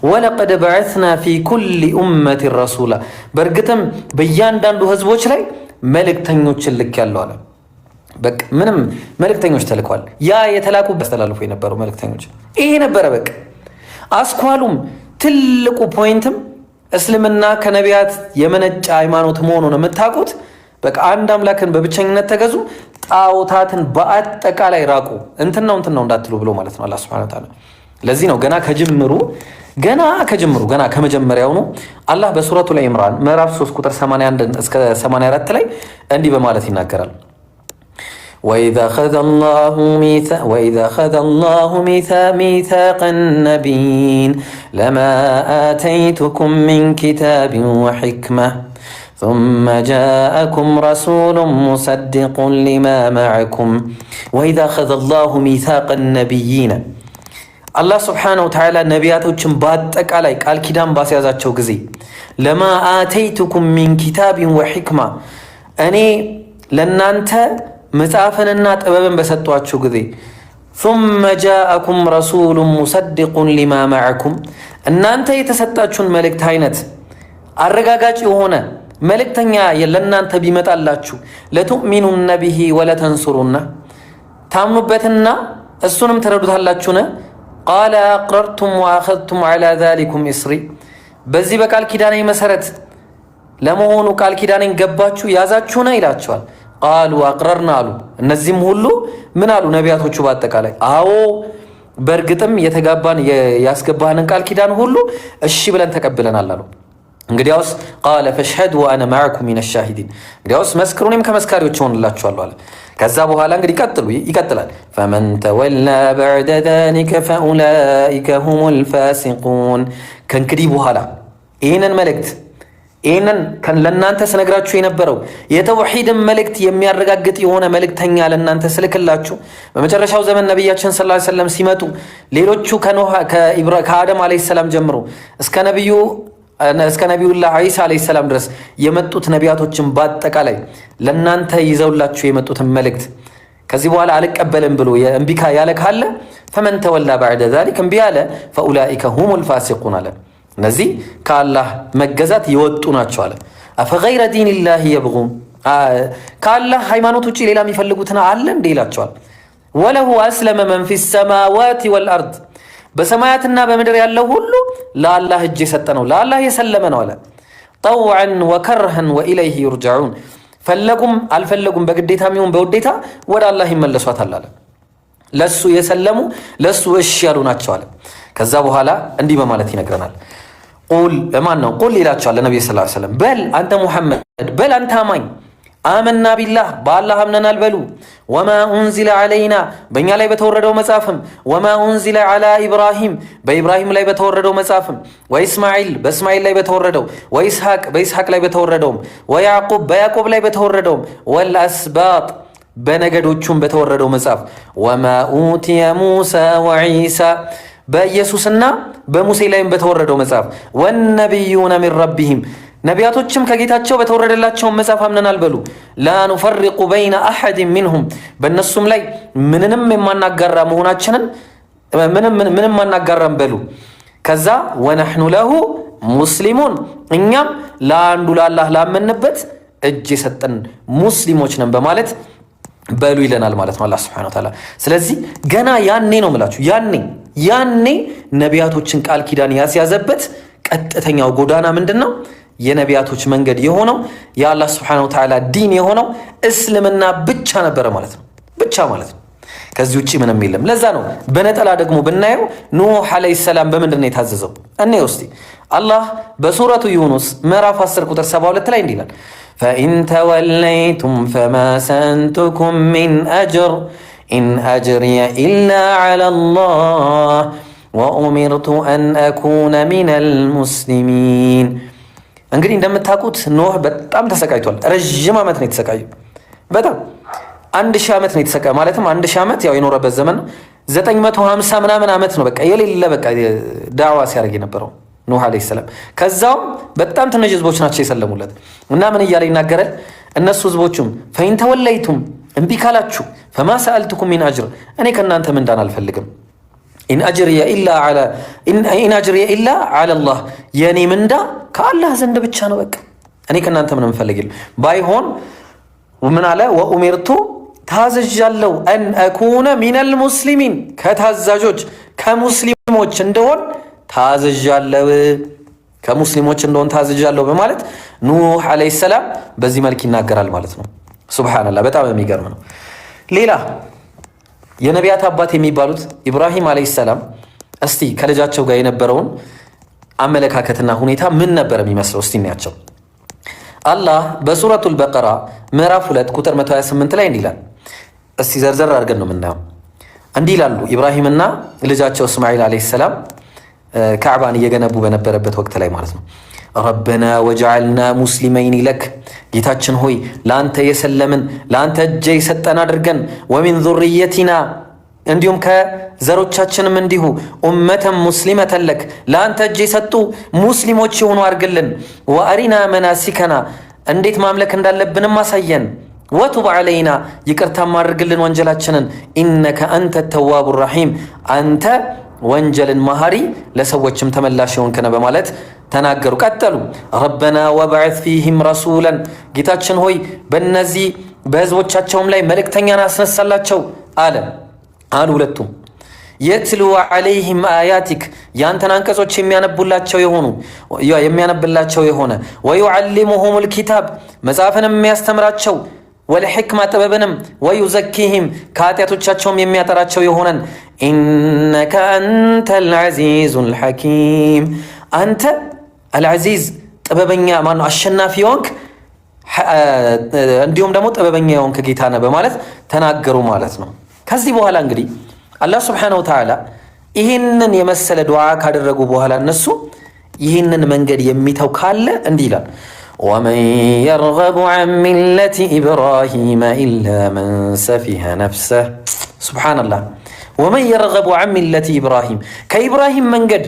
ወለቀድ በዐስና ፊ ኩሊ ኡመቲን ረሱላ በእርግጥም በእያንዳንዱ ህዝቦች ላይ መልእክተኞችን ልኬያለሁ አለ። በቃ ምንም መልእክተኞች ተልከዋል። ያ የተላኩ በስተላልፎ የነበሩ መልእክተኞች ይሄ ነበረ። በቃ አስኳሉም ትልቁ ፖይንትም እስልምና ከነቢያት የመነጨ ሃይማኖት መሆኑን የምታውቁት በቃ አንድ አምላክን በብቸኝነት ተገዙ፣ ጣዖታትን በአጠቃላይ ራቁ፣ እንትን ነው እንዳትሉ ብሎ ማለት ነው አላህ ሱብሓነሁ ወተዓላ። ለዚህ ነው ገና ከመጀመሪያው ነው አላህ በሱረቱል ኢምራን ምዕራፍ 3 ቁጥር 81 እስከ 84 ላይ እንዲህ በማለት ይናገራል። وإذا أخذ الله ميثاق النبيين لما آتيتكم من كتاب وحكمة ثم جاءكم رسول مصدق لما معكم وإذا أخذ الله ميثاق النبيين الله سبحانه وتعالى نبياتوችን በአጠቃላይ ቃል ኪዳን ባስያዛቸው ጊዜ لما آتيتكم من كتاب وحكمة እኔ ለናንተ መጽሐፍንና ጥበብን በሰጧችሁ ጊዜ ثم جاءكم رسول مصدق لما معكم እናንተ የተሰጣችሁን መልእክት አይነት አረጋጋጭ የሆነ መልእክተኛ ለናንተ ቢመጣላችሁ ለቱእሚኑነ ቢሂ ወለተንሱሩነ ታምኑበትና እሱንም ተረዱታላችሁነ ቃለ አቅረርቱም ወአኸዝቱም ዐላ ዛሊኩም እስሪ በዚህ በቃል ኪዳኔ መሰረት ለመሆኑ ቃል ኪዳኔን ገባችሁ ያዛችሁነ ይላቸዋል። ቃሉ አቅረርና አሉ። እነዚህም ሁሉ ምን አሉ? ነቢያቶቹ በአጠቃላይ አዎ በእርግጥም የተጋባን ያስገባህንን ቃል ኪዳን ሁሉ እሺ ብለን ተቀብለናል አሉ። እንግዲያውስ ቃለ ፈሽሀዱ ወአነ መዐኩም ሚነ ሻሂዲን እንግዲያውስ መስክሩ እኔም ከመስካሪዎች ሆንላችኋለሁ አለ። ከዛ በኋላ እንግዲህ ይቀጥላል። ፈመን ተወላ በዕደ ዛሊከ ፈኡላኢከ ሁሙል ፋሲቁን ከእንግዲህ በኋላ ይህንን መልእክት ለእናንተ ስነግራችሁ የነበረው የተውሂድን መልእክት የሚያረጋግጥ የሆነ መልእክተኛ ለእናንተ ስልክላችሁ በመጨረሻው ዘመን ነቢያችን ሰለላሁ ዐለይሂ ወሰለም ሲመጡ ሌሎቹ ከአደም ዓለይሂ ሰላም ጀምሮ እስከ ነቢዩላህ ዒሳ ዓለይሂ ሰላም ድረስ የመጡት ነቢያቶችን በአጠቃላይ ለእናንተ ይዘውላችሁ የመጡትን መልእክት ከዚህ በኋላ አልቀበልም ብሎ እምቢ ያለ ካለ ፈመን ተወላ በዕደ ዛሊክ እምቢ ያለ ፈኡላኢከ ሁሙል ፋሲቁን አለ። እነዚህ ከአላህ መገዛት የወጡ ናቸው አለ። አፈገይረ ዲኒላሂ የብጉን ከአላህ ሃይማኖት ውጭ ሌላ የሚፈልጉትን አለ እንዴ ይላቸዋል። ወለሁ አስለመ መን ፊ ሰማዋት ወልአርድ በሰማያትና በምድር ያለው ሁሉ ለአላህ እጅ የሰጠ ነው፣ ለአላህ የሰለመ ነው አለ። ጠውዐን ወከርሀን ወኢለይሂ ዩርጀዑን ፈለጉም አልፈለጉም በግዴታም ይሁን በውዴታ ወደ አላህ ይመለሷታል አለ። ለሱ የሰለሙ ለሱ እሺ ያሉ ናቸው አለ። ከዛ በኋላ እንዲህ በማለት ይነግረናል። ቁል ለማን ነው ቁል ይላቸዋል ለነብዩ ሰለላሁ ዐለይሂ ወሰለም በል አንተ ሙሐመድ በል አንተ አማኝ አመና ቢላህ በአላህ አምነናል በሉ ወማ ኡንዚለ ዐለይና በእኛ ላይ በተወረደው መጽሐፍም ወማ ኡንዚለ ዐላ ኢብራሂም በኢብራሂም ላይ በተወረደው መጽሐፍም ወኢስማዒል በእስማዒል ላይ በተወረደው ወኢስሐቅ በኢስሐቅ ላይ በተወረደውም ወያዕቁብ በያዕቆብ ላይ በተወረደውም ወልአስባጥ በነገዶቹም በተወረደው መጽሐፍ ወማ ኡቲየ ሙሳ ወዒሳ በኢየሱስና በሙሴ ላይም በተወረደው መጽሐፍ ወነቢዩነ ሚን ረቢሂም ነቢያቶችም ከጌታቸው በተወረደላቸው መጽሐፍ አምነናል በሉ ላ ኑፈሪቁ በይነ አሐድን ሚንሁም በእነሱም ላይ ምንንም የማናጋራ መሆናችንን ምንም ማናጋራም በሉ። ከዛ ወነሕኑ ለሁ ሙስሊሙን እኛም ለአንዱ ለአላህ ላመንበት እጅ የሰጠን ሙስሊሞች ነን በማለት በሉ ይለናል ማለት ነው አላህ ሱብሓነሁ ወተዓላ። ስለዚህ ገና ያኔ ነው የምላችሁ ያኔ ነቢያቶችን ቃል ኪዳን ያስያዘበት ቀጥተኛው ጎዳና ምንድን ነው? የነቢያቶች መንገድ የሆነው የአላህ ሱብሓነሁ ወተዓላ ዲን የሆነው እስልምና ብቻ ነበረ ማለት ነው። ብቻ ማለት ነው። ከዚህ ውጪ ምንም የለም። ለዛ ነው በነጠላ ደግሞ ብናየው ኑህ ዓለይሂ ሰላም በምንድን ነው የታዘዘው? እኔ ውስጥ አላህ በሱረቱ ዩኑስ ምዕራፍ 10 ቁጥር 72 ላይ እንዲህ ይላል ፈኢን ተወለይቱም ፈማ ሰንቱኩም ሚን አጅር ኢን አጅሪየ ኢላ ዐለላህ ወኡሚርቱ አን አኩነ ሚነል ሙስሊሚን። እንግዲህ እንደምታውቁት ኖህ በጣም ተሰቃይቷል። ረዥም ዓመት ነው የተሰቃየው። በጣም 1000 ዓመት ነው የተሰቃየ ማለትም 1000 ዓመት ያው የኖረበት ዘመን 950 ምናምን ዓመት ነው በቃ የሌለ በቃ ዳዕዋ ሲያደርግ የነበረው ኑህ ዓለይሂ ሰላም። ከዛው በጣም ትንሽ ህዝቦች ናቸው የሰለሙለት እና ምን እያለ ይናገራል? እነሱ ህዝቦቹም ፈኢን ተወለይቱም እምቢ ካላችሁ ፈማ ሰአልቱኩም ሚን አጅር እኔ ከእናንተ ምንዳን አልፈልግም ኢን አጅሪየ ኢላ ዐለላህ የኔ ምንዳ ከአላህ ዘንድ ብቻ ነው። በቃ እኔ ከእናንተ ምንም ፈልግ የለም። ባይሆን ምን አለ ወኡሚርቱ ታዘዣለሁ አን አኩነ ሚነል ሙስሊሚን ከታዛዦች ከሙስሊሞች እንደሆን ታዘዣለሁ ከሙስሊሞች እንደሆን ታዘዣለሁ በማለት ኑህ ዓለይሂ ሰላም በዚህ መልክ ይናገራል ማለት ነው። ሱብሃንአላህ በጣም የሚገርም ነው። ሌላ የነቢያት አባት የሚባሉት ኢብራሂም ዓለይሂ ሰላም እስቲ ከልጃቸው ጋር የነበረውን አመለካከትና ሁኔታ ምን ነበር የሚመስለው እስቲ እናያቸው። አላህ በሱረቱል በቀራ ምዕራፍ 2 ቁጥር 128 ላይ እንዲህ ይላል። እስቲ ዘርዘር አድርገን ነው የምናየው። እንዲህ ይላሉ ኢብራሂምና ልጃቸው እስማኤል ዓለይሂ ሰላም ካዕባን እየገነቡ በነበረበት ወቅት ላይ ማለት ነው። ረበና ወጀዐልና ሙስሊመይን ለክ ጌታችን ሆይ ለአንተ የሰለምን ለአንተ እጅ የሰጠን አድርገን ወሚን ዙርየቲና እንዲሁም ከዘሮቻችንም እንዲሁ ኡመተን ሙስሊመተን ለክ ለአንተ እጅ የሰጡ ሙስሊሞች የሆኑ አድርግልን። ወአሪና መናሲከና እንዴት ማምለክ እንዳለብንም አሳየን። ወቱብ ዐለይና ይቅርታም አድርግልን ወንጀላችንን። ኢነከ አንተ ተዋቡ ረሒም አንተ ወንጀልን መሐሪ ለሰዎችም ተመላሽ የሆንክ ነህ በማለት ተናገሩ። ቀጠሉ ረበና ወበዐት ፊህም ረሱላን ጌታችን ሆይ በእነዚህ በህዝቦቻቸውም ላይ መልእክተኛን አስነሳላቸው አሉ ሁለቱም። የትሉ ዐለይህም አያቲክ ያንተን አንቀጾች የሚያነብላቸው የሆነ ወዩዐሊሙሁሙል ኪታብ መጽሐፍንም የሚያስተምራቸው ወልሕክማ ጥበብንም ወዩዘኪህም ከኃጢአቶቻቸውም የሚያጠራቸው የሆነን ኢነከ አንተል ዐዚዙል ሐኪም አንተ አልዐዚዝ ጥበበኛ ማነው አሸናፊ የሆንክ እንዲሁም ደግሞ ጥበበኛ የሆንክ ጌታ ነህ በማለት ተናገሩ ማለት ነው። ከዚህ በኋላ እንግዲህ አላህ ሱብሓነሁ ወተዓላ ይህንን የመሰለ ዱዓ ካደረጉ በኋላ እነሱ ይህንን መንገድ የሚተው ካለ እንዲህ ይላል ወመን የርገቡ ዐን ሚለቲ ኢብራሂመ ኢላ መን ሰፊሀ ነፍሰህ። ሱብሓነላህ ወመን የርገቡ ዐን ሚለቲ ኢብራሂም ከኢብራሂም መንገድ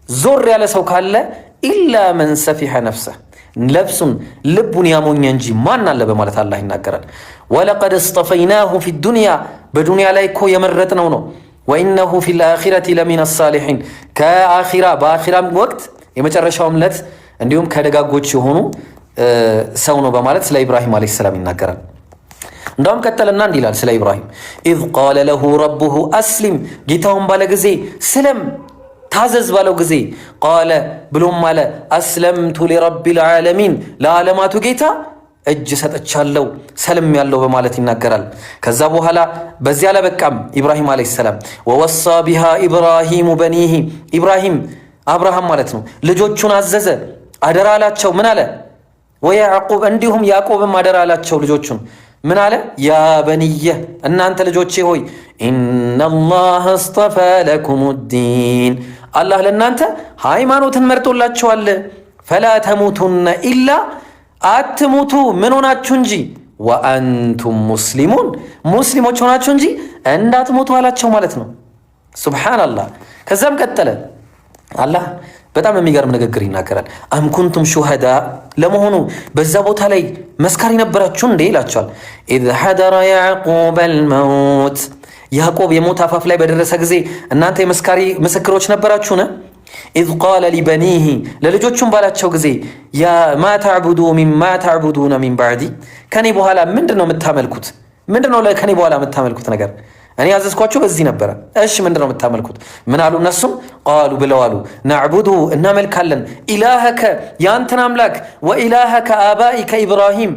ዞር ያለ ሰው ካለ ኢላ መን ሰፊሀ ነፍሰህ ነፍሱን ልቡን ያሞኘ እንጂ ማን አለ በማለት አላህ ይናገራል። ወለቀድ እስጠፈይናሁ ፊ ዱንያ በዱንያ ላይ እኮ የመረጥነው ነው። ወኢነሁ ፊል አኺረቲ ለሚነ ሳሊሒን በአኺራም ወቅት የመጨረሻውም ዕለት እንዲሁም ከደጋጎች የሆኑ ሰው ነው በማለት ስለ ኢብራሂም ዓለይሂ ሰላም ይናገራል። እንዳውም ቀጠለና እንዲህ ይላል ስለ ኢብራሂም ኢዝ ቃለ ለሁ ረቡሁ አስሊም ጌታውን ባለ ጊዜ ስለም ታዘዝ ባለው ጊዜ ቃለ ብሎም አለ አስለምቱ ሊረቢል ዓለሚን ለዓለማቱ ጌታ እጅ ሰጥቻለሁ ሰልም ያለው በማለት ይናገራል። ከዛ በኋላ በዚያ አላበቃም ኢብራሂም ዓለይሂ ሰላም ወወሳ ቢሃ ኢብራሂሙ በኒሂ ኢብራሂም አብርሃም ማለት ነው ልጆቹን አዘዘ አደራ አላቸው። ምን አለ ወያዕቁብ እንዲሁም ያዕቆብም አደራ አላቸው ልጆቹን ምን አለ ያ በንየ እናንተ ልጆቼ ሆይ ኢነላህ አስጠፋ ለኩም ዲን አላህ ለእናንተ ሃይማኖትን መርጦላችኋል። ፈላ ተሙቱነ ኢላ አትሙቱ ምን ሆናችሁ እንጂ ወአንቱም ሙስሊሙን ሙስሊሞች ሆናችሁ እንጂ እንዳትሞቱ አላቸው ማለት ነው። ሱብሓነላህ። ከዛም ቀጠለ አላህ በጣም የሚገርም ንግግር ይናገራል። አም ኩንቱም ሹሃዳ ለመሆኑ በዛ ቦታ ላይ መስካሪ ነበራችሁ እንዴ ይላቸዋል። ኢዝ ሐደረ ያዕቁበል መውት ያዕቆብ የሞት አፋፍ ላይ በደረሰ ጊዜ እናንተ የመስካሪ ምስክሮች ነበራችሁን? ኢዝ ቃለ ሊበኒሂ ለልጆቹም ባላቸው ጊዜ ማ ተዕቡዱነ ሚን ባዕዲ ከኔ በኋላ ምንድን ነው የምታመልኩት? ምንድን ነው ከኔ በኋላ የምታመልኩት ነገር? እኔ ያዘዝኳችሁ በዚህ ነበረ። እሺ ምንድን ነው የምታመልኩት? ምን አሉ እነሱም ቃሉ ብለው አሉ ናዕቡዱ እናመልካለን ኢላሀከ የአንተን አምላክ ወኢላሀከ አባኢከ ኢብራሂም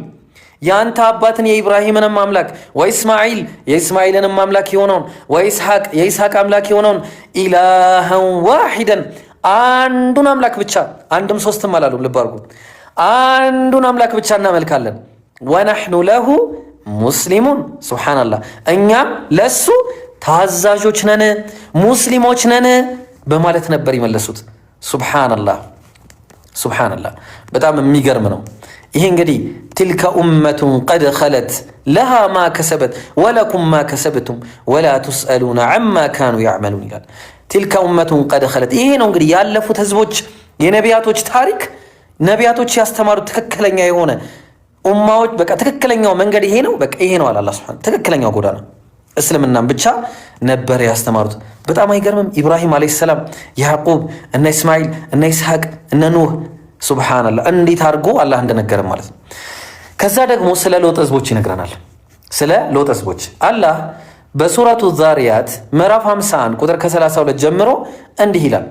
የአንተ አባትን የኢብራሂምንም አምላክ ወኢስማዒል የኢስማዒልንም አምላክ የሆነውን ወኢስሐቅ የኢስሐቅ አምላክ የሆነውን ኢላሃን ዋሂደን አንዱን አምላክ ብቻ አንድም ሶስትም አላሉም። ልብ አድርጉ። አንዱን አምላክ ብቻ እናመልካለን። ወነሕኑ ለሁ ሙስሊሙን ሱብሓነላህ እኛም ለሱ ታዛዦች ነን ሙስሊሞች ነን በማለት ነበር የመለሱት። ሱብሓነላህ ሱብሓነላህ በጣም የሚገርም ነው። ይሄ እንግዲህ ትልከ ኡመቱን ቀድ ኸለት ለሃ ማ ከሰበት ወለኩም ማ ከሰብቱም ወላ ቱስአሉነ ዐማ ካኑ ያዕመሉን ይላል። ትልከ ኡመቱን ቀድ ኸለት ይሄ ነው እንግዲህ ያለፉት ህዝቦች የነቢያቶች ታሪክ ነቢያቶች ያስተማሩት ትክክለኛ የሆነ ኡማዎች በቃ ትክክለኛው መንገድ ይሄ ነው። በቃ ይሄ ነው አለ አላህ ሱብሓነሁ ትክክለኛው ጎዳና እስልምናን ብቻ ነበር ያስተማሩት። በጣም አይገርምም? ኢብራሂም አለይሂ ሰላም፣ ያዕቁብ፣ እነ እስማኤል፣ እነ ኢስሐቅ፣ እነ ኑህ ሱብሃንአላህ እንዴት አድርጎ አላህ እንደነገረን ማለት ነው። ከዛ ደግሞ ስለ ሎጥ ህዝቦች ይነግረናል። ስለ ሎጥ ህዝቦች አላህ በሱረቱ ዛሪያት ምዕራፍ 51 ቁጥር ከ32 ጀምሮ እንዲህ ይላል፣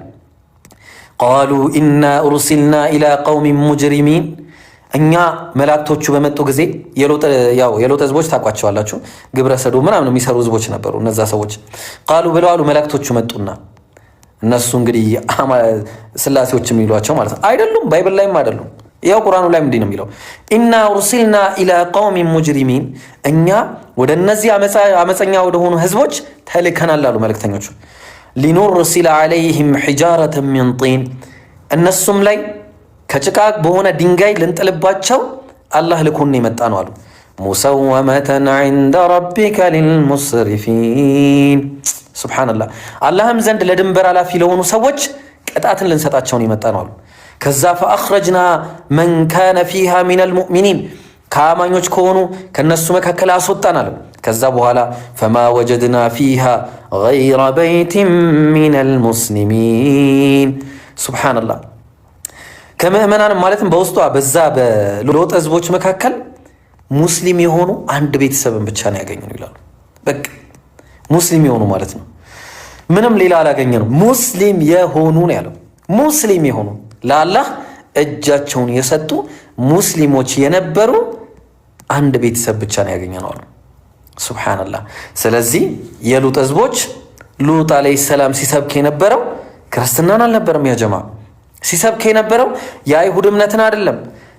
ቃሉ ኢና ኡርሲልና ኢላ ቀውሚን ሙጅሪሚን። እኛ መላእክቶቹ በመጡ ጊዜ የሎጥ ህዝቦች ታውቋቸዋላችሁ፣ ግብረ ሰዶም ምናምን የሚሰሩ ህዝቦች ነበሩ እነዛ ሰዎች። ቃሉ ብለዋሉ መላእክቶቹ መጡና፣ እነሱ እንግዲህ ስላሴዎች የሚሏቸው ማለት ነው። አይደሉም፣ ባይብል ላይም አይደሉም። ያው ቁርአኑ ላይም እንዲህ ነው የሚለው፣ ኢና ኡርሲልና ኢላ ቀውሚን ሙጅሪሚን፣ እኛ ወደ እነዚህ አመፀኛ ወደሆኑ ህዝቦች ተልከናል አሉ መልእክተኞቹ። ሊኑርሲለ ዐለይሂም ሒጃረተን ሚን ጢን፣ እነሱም ላይ ከጭቃ በሆነ ድንጋይ ልንጥልባቸው አላህ ልኮን የመጣ ነው አሉ። ሙሰወመተን ዐንደ ረቢከ ሊልሙስሪፊን። ሱብሓነላህ፣ አላህም ዘንድ ለድንበር አላፊ ለሆኑ ሰዎች ቅጣትን ልንሰጣቸውን የመጣ ነው አሉ። ከዛ ፈአኽረጅና መን ካነ ፊሃ ሚነል ሙእሚኒን፣ ከአማኞች ከሆኑ ከነሱ መካከል አስወጣን አለ። ከዛ በኋላ ፈማ ወጀድና ፊሃ ገይረ በይቲን ሚነል ሙስሊሚን። ሱብሓነላህ፣ ከምእመናን ማለትም በውስጧ በዛ በሎጥ ህዝቦች መካከል ሙስሊም የሆኑ አንድ ቤተሰብን ብቻ ነው ያገኘነው ይላሉ። በቃ ሙስሊም የሆኑ ማለት ነው፣ ምንም ሌላ አላገኘነው። ሙስሊም የሆኑ ነው ያለው። ሙስሊም የሆኑ ለአላህ እጃቸውን የሰጡ ሙስሊሞች የነበሩ አንድ ቤተሰብ ብቻ ነው ያገኘነው አሉ። ሱብሓነላህ። ስለዚህ የሉጥ ህዝቦች ሉጥ አለይሂ ሰላም ሲሰብክ የነበረው ክርስትናን አልነበረም። ያ ጀማ ሲሰብክ የነበረው የአይሁድ እምነትን አይደለም።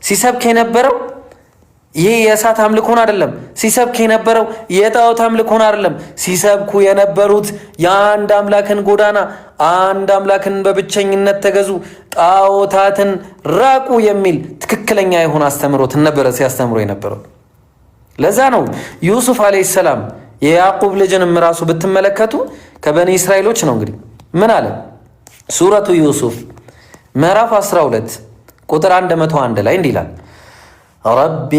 ሲሰብክ የነበረው ይህ የእሳት አምልኮን አይደለም። ሲሰብክ የነበረው የጣዖት አምልኮን አይደለም። ሲሰብኩ የነበሩት የአንድ አምላክን ጎዳና፣ አንድ አምላክን በብቸኝነት ተገዙ፣ ጣዖታትን ራቁ የሚል ትክክለኛ የሆነ አስተምሮትን ነበረ ሲያስተምሩ የነበረው። ለዛ ነው ዩሱፍ አለይሂ ሰላም የያዕቁብ ልጅንም ራሱ ብትመለከቱ ከበኒ እስራኤሎች ነው። እንግዲህ ምን አለ? ሱረቱ ዩሱፍ ምዕራፍ 12 ቁጥር 101 ላይ እንዲህ ይላል፣ ረቢ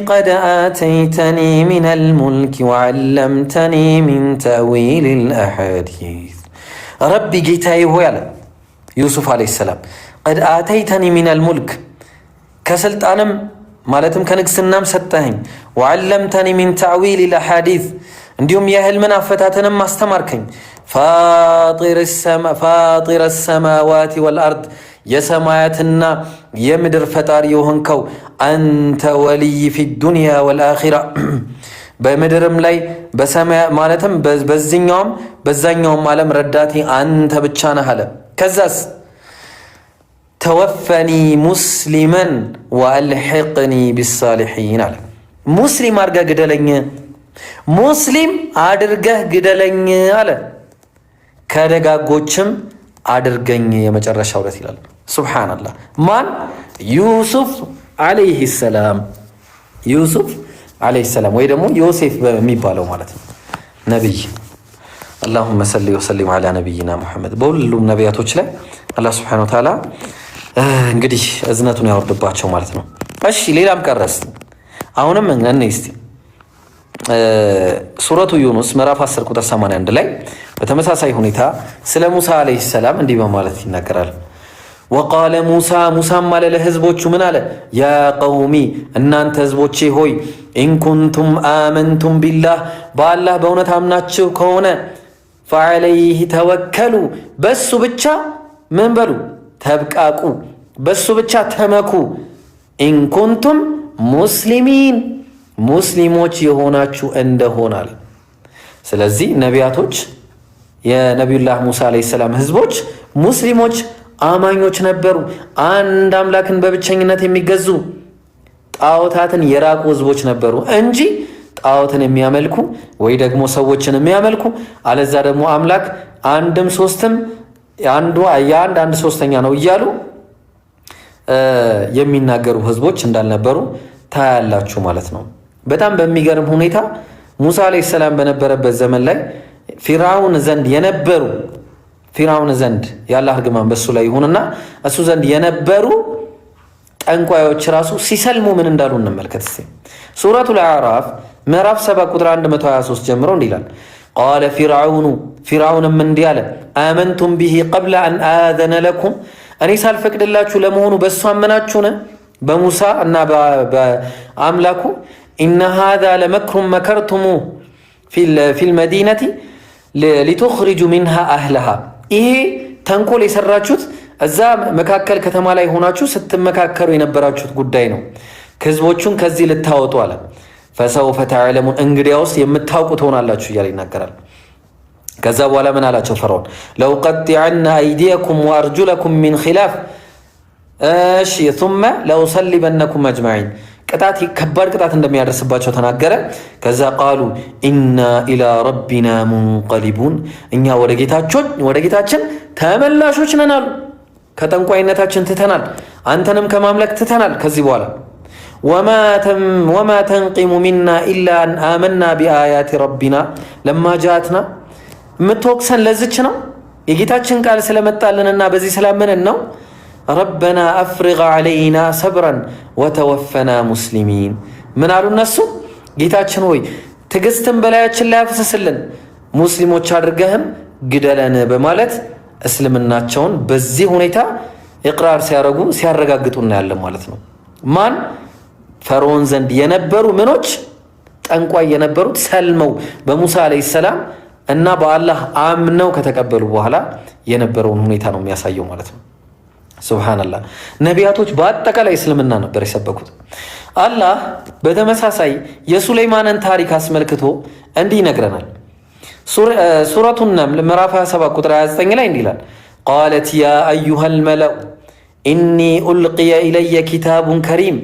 ቀድ አተይተኒ ሚነል ሙልክ ወዐለምተኒ ሚን ተእዊሊል አሐዲስ። ረቢ ጌታዬ ሆይ አለ ዩሱፍ አለይሂ ሰላም፣ ቀድ አተይተኒ ሚነል ሙልክ ከስልጣንም ማለትም ከንግስናም ሰጠኸኝ፣ ወዐለምተኒ ሚን ተእዊሊል አሐዲስ እንዲሁም የህልምን አፈታተንም አስተማርከኝ፣ ፋጢረ ሰማዋት ወልአርድ የሰማያትና የምድር ፈጣሪ የሆንከው አንተ ወልይ ፊ ዱንያ ወልአኺራ በምድርም ላይ ማለትም በዚህኛውም በዛኛውም ዓለም ረዳቴ አንተ ብቻ ነህ አለ። ከዛስ ተወፈኒ ሙስሊመን ወአልሒቅኒ ቢሳሊሒን አለ። ሙስሊም አድርገህ ግደለኝ፣ ሙስሊም አድርገህ ግደለኝ አለ። ከደጋጎችም አድርገኝ የመጨረሻ ውለት ይላል። ሱብሓነላህ። ማን? ዩሱፍ አለይሂ ሰላም። ዩሱፍ አለይሂ ሰላም ወይ ደግሞ ዮሴፍ በሚባለው ማለት ነው ነቢይ። አላሁመ ሰሊ ወሰሊም አላ ነቢይና ሙሐመድ። በሁሉም ነቢያቶች ላይ አላህ ሱብሓነሁ ወተዓላ እንግዲህ እዝነቱን ያወርድባቸው ማለት ነው። እሺ ሌላም ቀረስ። አሁንም እኔ እስቲ ሱረቱ ዩኑስ ምዕራፍ 10 ቁጥር 81 ላይ በተመሳሳይ ሁኔታ ስለ ሙሳ አለይሂ ሰላም እንዲህ በማለት ይናገራል። ወቃለ ሙሳም አለ ለህዝቦቹ ምን አለ? ያ ቀውሚ እናንተ ህዝቦቼ ሆይ ኢንኩንቱም አመንቱም ቢላህ በአላህ በእውነት አምናችሁ ከሆነ ፈዐለይህ ተወከሉ በሱ ብቻ ምን በሉ ተብቃቁ፣ በሱ ብቻ ተመኩ። ኢንኩንቱም ሙስሊሚን ሙስሊሞች የሆናችሁ እንደሆናል። ስለዚህ ነቢያቶች የነቢዩላህ ሙሳ አለይሂ ሰላም ህዝቦች ሙስሊሞች አማኞች ነበሩ። አንድ አምላክን በብቸኝነት የሚገዙ ጣዖታትን የራቁ ህዝቦች ነበሩ እንጂ ጣዖትን የሚያመልኩ ወይ ደግሞ ሰዎችን የሚያመልኩ አለዛ ደግሞ አምላክ አንድም ሶስትም አንድ ሶስተኛ ነው እያሉ የሚናገሩ ህዝቦች እንዳልነበሩ ታያላችሁ ማለት ነው። በጣም በሚገርም ሁኔታ ሙሳ አለይሂ ሰላም በነበረበት ዘመን ላይ ፊርዓውን ዘንድ የአላህ እርግማን በሱ ላይ ይሁንና እሱ ዘንድ የነበሩ ጠንቋዮች ራሱ ሲሰልሙ ምን እንዳሉ እንመልከት እስቲ። ሱረቱል አዕራፍ ምዕራፍ 7 ቁጥር 123 ጀምሮ እንዲህ ይላል ቃለ ፊርዓውንም እንዲህ አለ አመንቱም ቢሂ ቀብለ አን አዘነ ለኩም እኔ ሳልፈቅድላችሁ ለመሆኑ በእሱ አመናችሁን በሙሳ እና በአምላኩ ኢነ ሃዛ ለመክሩን መከርቱሙ ፊል መዲነቲ ሊቱኽሪጁ ሚንሃ አህለሃ ይሄ ተንኮል የሰራችሁት እዛ መካከል ከተማ ላይ ሆናችሁ ስትመካከሩ የነበራችሁት ጉዳይ ነው ህዝቦቹን ከዚህ ልታወጡ አለ ፈሰውፈ ተዕለሙን እንግዲያውስ የምታውቁ ትሆናላችሁ እያለ ይናገራል ከዛ በኋላ ምን አላቸው ፈርዖን ለውቀጢዐነ አይዲየኩም ወአርጁለኩም ሚን ኺላፍ እሺ ثم ለኡሰሊበነኩም አጅመዒን ቅጣት ከባድ ቅጣት እንደሚያደርስባቸው ተናገረ ከዛ ቃሉ ኢና ኢላ ረቢና ሙንቀሊቡን እኛ ወደ ጌታችን ተመላሾች ነን አሉ ከጠንቋይነታችን ትተናል አንተንም ከማምለክ ትተናል ከዚህ በኋላ ወማ ተንቂሙ ሚና ኢላ አን አመና ቢአያቲ ረቢና ለማ ጃአትና የምትወቅሰን ለዝች ነው የጌታችን ቃል ስለመጣልንና በዚህ ስላመንን ነው ረበና አፍሪግ ዐለይና ሰብረን ወተወፈና ሙስሊሚን ምን አሉ እነሱ ጌታችን ሆይ ትዕግስትን በላያችን ላይ አፍስስልን ሙስሊሞች አድርገህም ግደለን በማለት እስልምናቸውን በዚህ ሁኔታ ኢቅራር ሲያረጋግጡ እናያለን ማለት ነው ማን ፈርዖን ዘንድ የነበሩ ምኖች ጠንቋይ የነበሩት ሰልመው በሙሳ አለይሂ ሰላም እና በአላህ አምነው ከተቀበሉ በኋላ የነበረውን ሁኔታ ነው የሚያሳየው ማለት ነው ሱብሃንአላህ ነቢያቶች በአጠቃላይ እስልምና ነበር የሰበኩት አላህ በተመሳሳይ የሱለይማንን ታሪክ አስመልክቶ እንዲህ ይነግረናል ሱረቱ ነምል ምዕራፍ 27 ቁጥር 29 ላይ እንዲህ ይላል ቃለት ያ አዩሃል መለኡ ኢኒ ኡልቂየ ኢለየ ኪታቡን ከሪም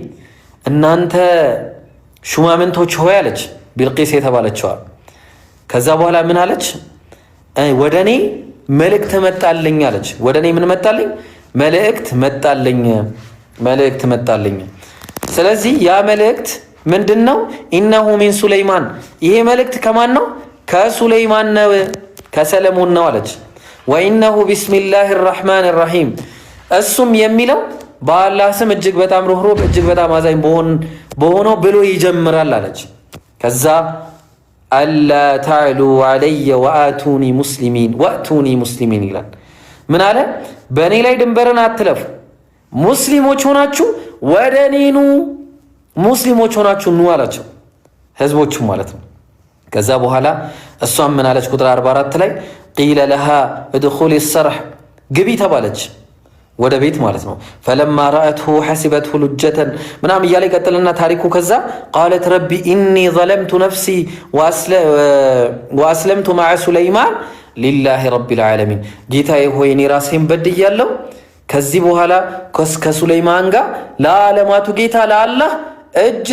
እናንተ ሹማምንቶች ሆይ አለች ቢልቂስ የተባለችዋ ከዛ በኋላ ምን አለች ወደ እኔ መልእክት መጣልኝ አለች ወደ እኔ ምን መጣልኝ መልእክት መጣልኝ ስለዚህ ያ መልእክት ምንድነው ኢነሁ ሚን ሱለይማን ይሄ መልእክት ከማን ነው ከሱለይማን ነው ከሰለሞን ነው አለች ወኢነሁ ቢስሚላሂ ራህማን ራሂም እሱም የሚለው በአላህ ስም እጅግ በጣም ሩህሩህ እጅግ በጣም አዛኝ በሆነው ብሎ ይጀምራል አለች ከዛ አላ ተዕሉ ዐለየ ወአቱኒ ሙስሊሚን ይላል ምን አለ በእኔ ላይ ድንበርን አትለፉ ሙስሊሞች ሆናችሁ ወደ እኔ ኑ ሙስሊሞች ሆናችሁ ኑ አላቸው ህዝቦቹ ማለት ነው ከዛ በኋላ እሷም ምን አለች ቁጥር 44 ላይ ቂለ ለሃ እድኹሊ ሰርሕ ግቢ ተባለች ወደ ቤት ማለት ነው ፈለማ ረአትሁ ሐሲበትሁ ሉጀተን ምናም እያለ ይቀጥልና ታሪኩ ከዛ ቃለት ረቢ ኢኒ ظለምቱ ነፍሲ ወአስለምቱ መዐ ሱለይማን ሊላሂ ረቢል ዓለሚን ጌታዬ ሆይ እኔ ራሴን በድያለሁ ከዚህ በኋላ ከሱለይማን ጋር ለዓለማቱ ጌታ ለአላህ እጅ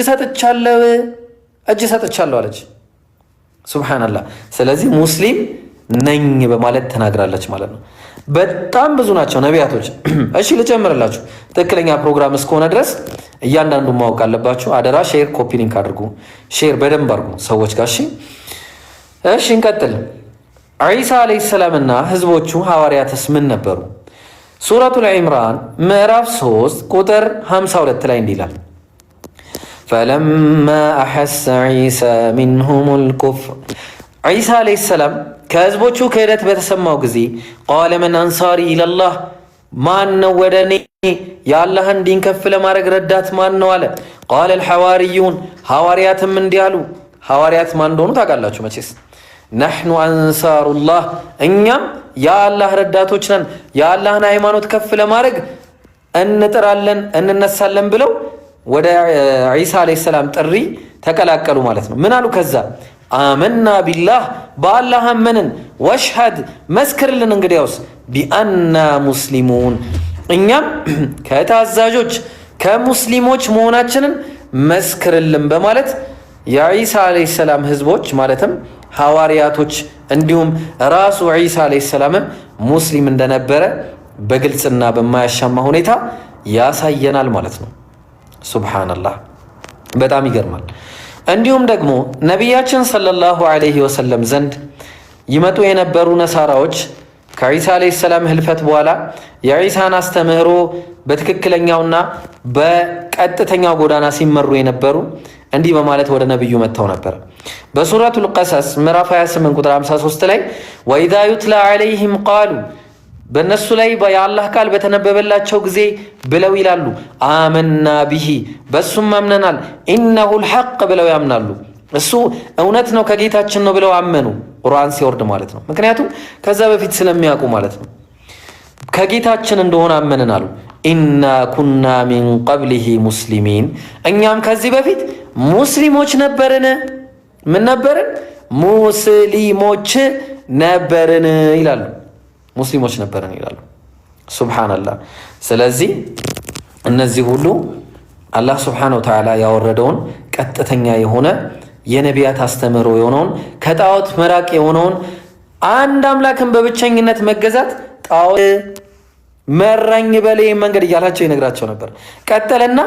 ሰጥቻለሁ አለች ሱብሃንአላህ ስለዚህ ሙስሊም ነኝ በማለት ተናግራለች ማለት ነው በጣም ብዙ ናቸው ነቢያቶች እሺ ልጨምርላችሁ ትክክለኛ ፕሮግራም እስከሆነ ድረስ እያንዳንዱ ማወቅ አለባችሁ አደራ ሼር ኮፒ ሊንክ አድርጉ ሼር በደንብ አድርጉ ሰዎች ጋር እሺ እንቀጥል ዒሳ አለይሂ ሰላምና ህዝቦቹ ሐዋርያትስ ምን ነበሩ ሱረቱል ኢምራን ምዕራፍ 3 ቁጥር 52 ላይ እንዲህ ይላል ፈለማ አሐሰ ዒሳ ሚንሁሙል ኩፍር ዒሳ አለይሂ ሰላም ከህዝቦቹ ክህደት በተሰማው ጊዜ ቃለ መን አንሳሪ ኢለላህ ማን ነው ወደ እኔ የአላህን ዲን ከፍ ለማድረግ ረዳት ማን ነው አለ ቃለ አልሐዋርዩን ሐዋርያትም እንዲህ አሉ ሐዋርያት ማን እንደሆኑ ታውቃላችሁ መቼስ ነሕኑ አንሳሩላህ እኛም የአላህ ረዳቶች ነን የአላህን ሃይማኖት ከፍ ለማድረግ እንጥራለን እንነሳለን ብለው ወደ ዒሳ አለይሂ ሰላም ጥሪ ተቀላቀሉ ማለት ነው ምን አሉ ከዛ አመና ቢላህ በአላህ አመንን ወሽሀድ መስክርልን እንግዲያውስ ቢአና ሙስሊሙን እኛም ከታዛዦች ከሙስሊሞች መሆናችንን መስክርልን በማለት የዒሳ አለይሂ ሰላም ህዝቦች ማለትም ሐዋርያቶች እንዲሁም ራሱ ዒሳ አለይሂ ሰላም ሙስሊም እንደነበረ በግልጽና በማያሻማ ሁኔታ ያሳየናል ማለት ነው ሱብሃንአላህ በጣም ይገርማል እንዲሁም ደግሞ ነቢያችን ሰለላሁ ዐለይሂ ወሰለም ዘንድ ይመጡ የነበሩ ነሳራዎች ከዒሳ አለይሂ ሰላም ህልፈት በኋላ የዒሳን አስተምህሮ በትክክለኛውና በቀጥተኛው ጎዳና ሲመሩ የነበሩ እንዲህ በማለት ወደ ነብዩ መጥተው ነበር። በሱረቱል ቀሰስ ምዕራፍ 28 ቁጥር 53 ላይ ወኢዛ ዩትላ ዐለይሂም ቃሉ በእነሱ ላይ የአላህ ቃል በተነበበላቸው ጊዜ ብለው ይላሉ አመና ቢሂ በሱም አምነናል፣ ኢነሁል ሐቅ ብለው ያምናሉ፣ እሱ እውነት ነው ከጌታችን ነው ብለው አመኑ። ቁርአን ሲወርድ ማለት ነው። ምክንያቱም ከዛ በፊት ስለሚያውቁ ማለት ነው። ከጌታችን እንደሆነ አመንን አሉ። ኢና ኩና ሚን ቀብሊሂ ሙስሊሚን እኛም ከዚህ በፊት ሙስሊሞች ነበርን። ምን ነበርን? ሙስሊሞች ነበርን ይላሉ። ሙስሊሞች ነበርን ይላሉ። ሱብሃንአላህ። ስለዚህ እነዚህ ሁሉ አላህ ሱብሓነሁ ወተዓላ ያወረደውን ቀጥተኛ የሆነ የነቢያት አስተምህሮ የሆነውን ከጣዖት መራቅ የሆነውን አንድ አምላክን በብቸኝነት መገዛት ጣዖት መራኝ በል መንገድ እያላቸው ይነግራቸው ነበር። ቀጠለና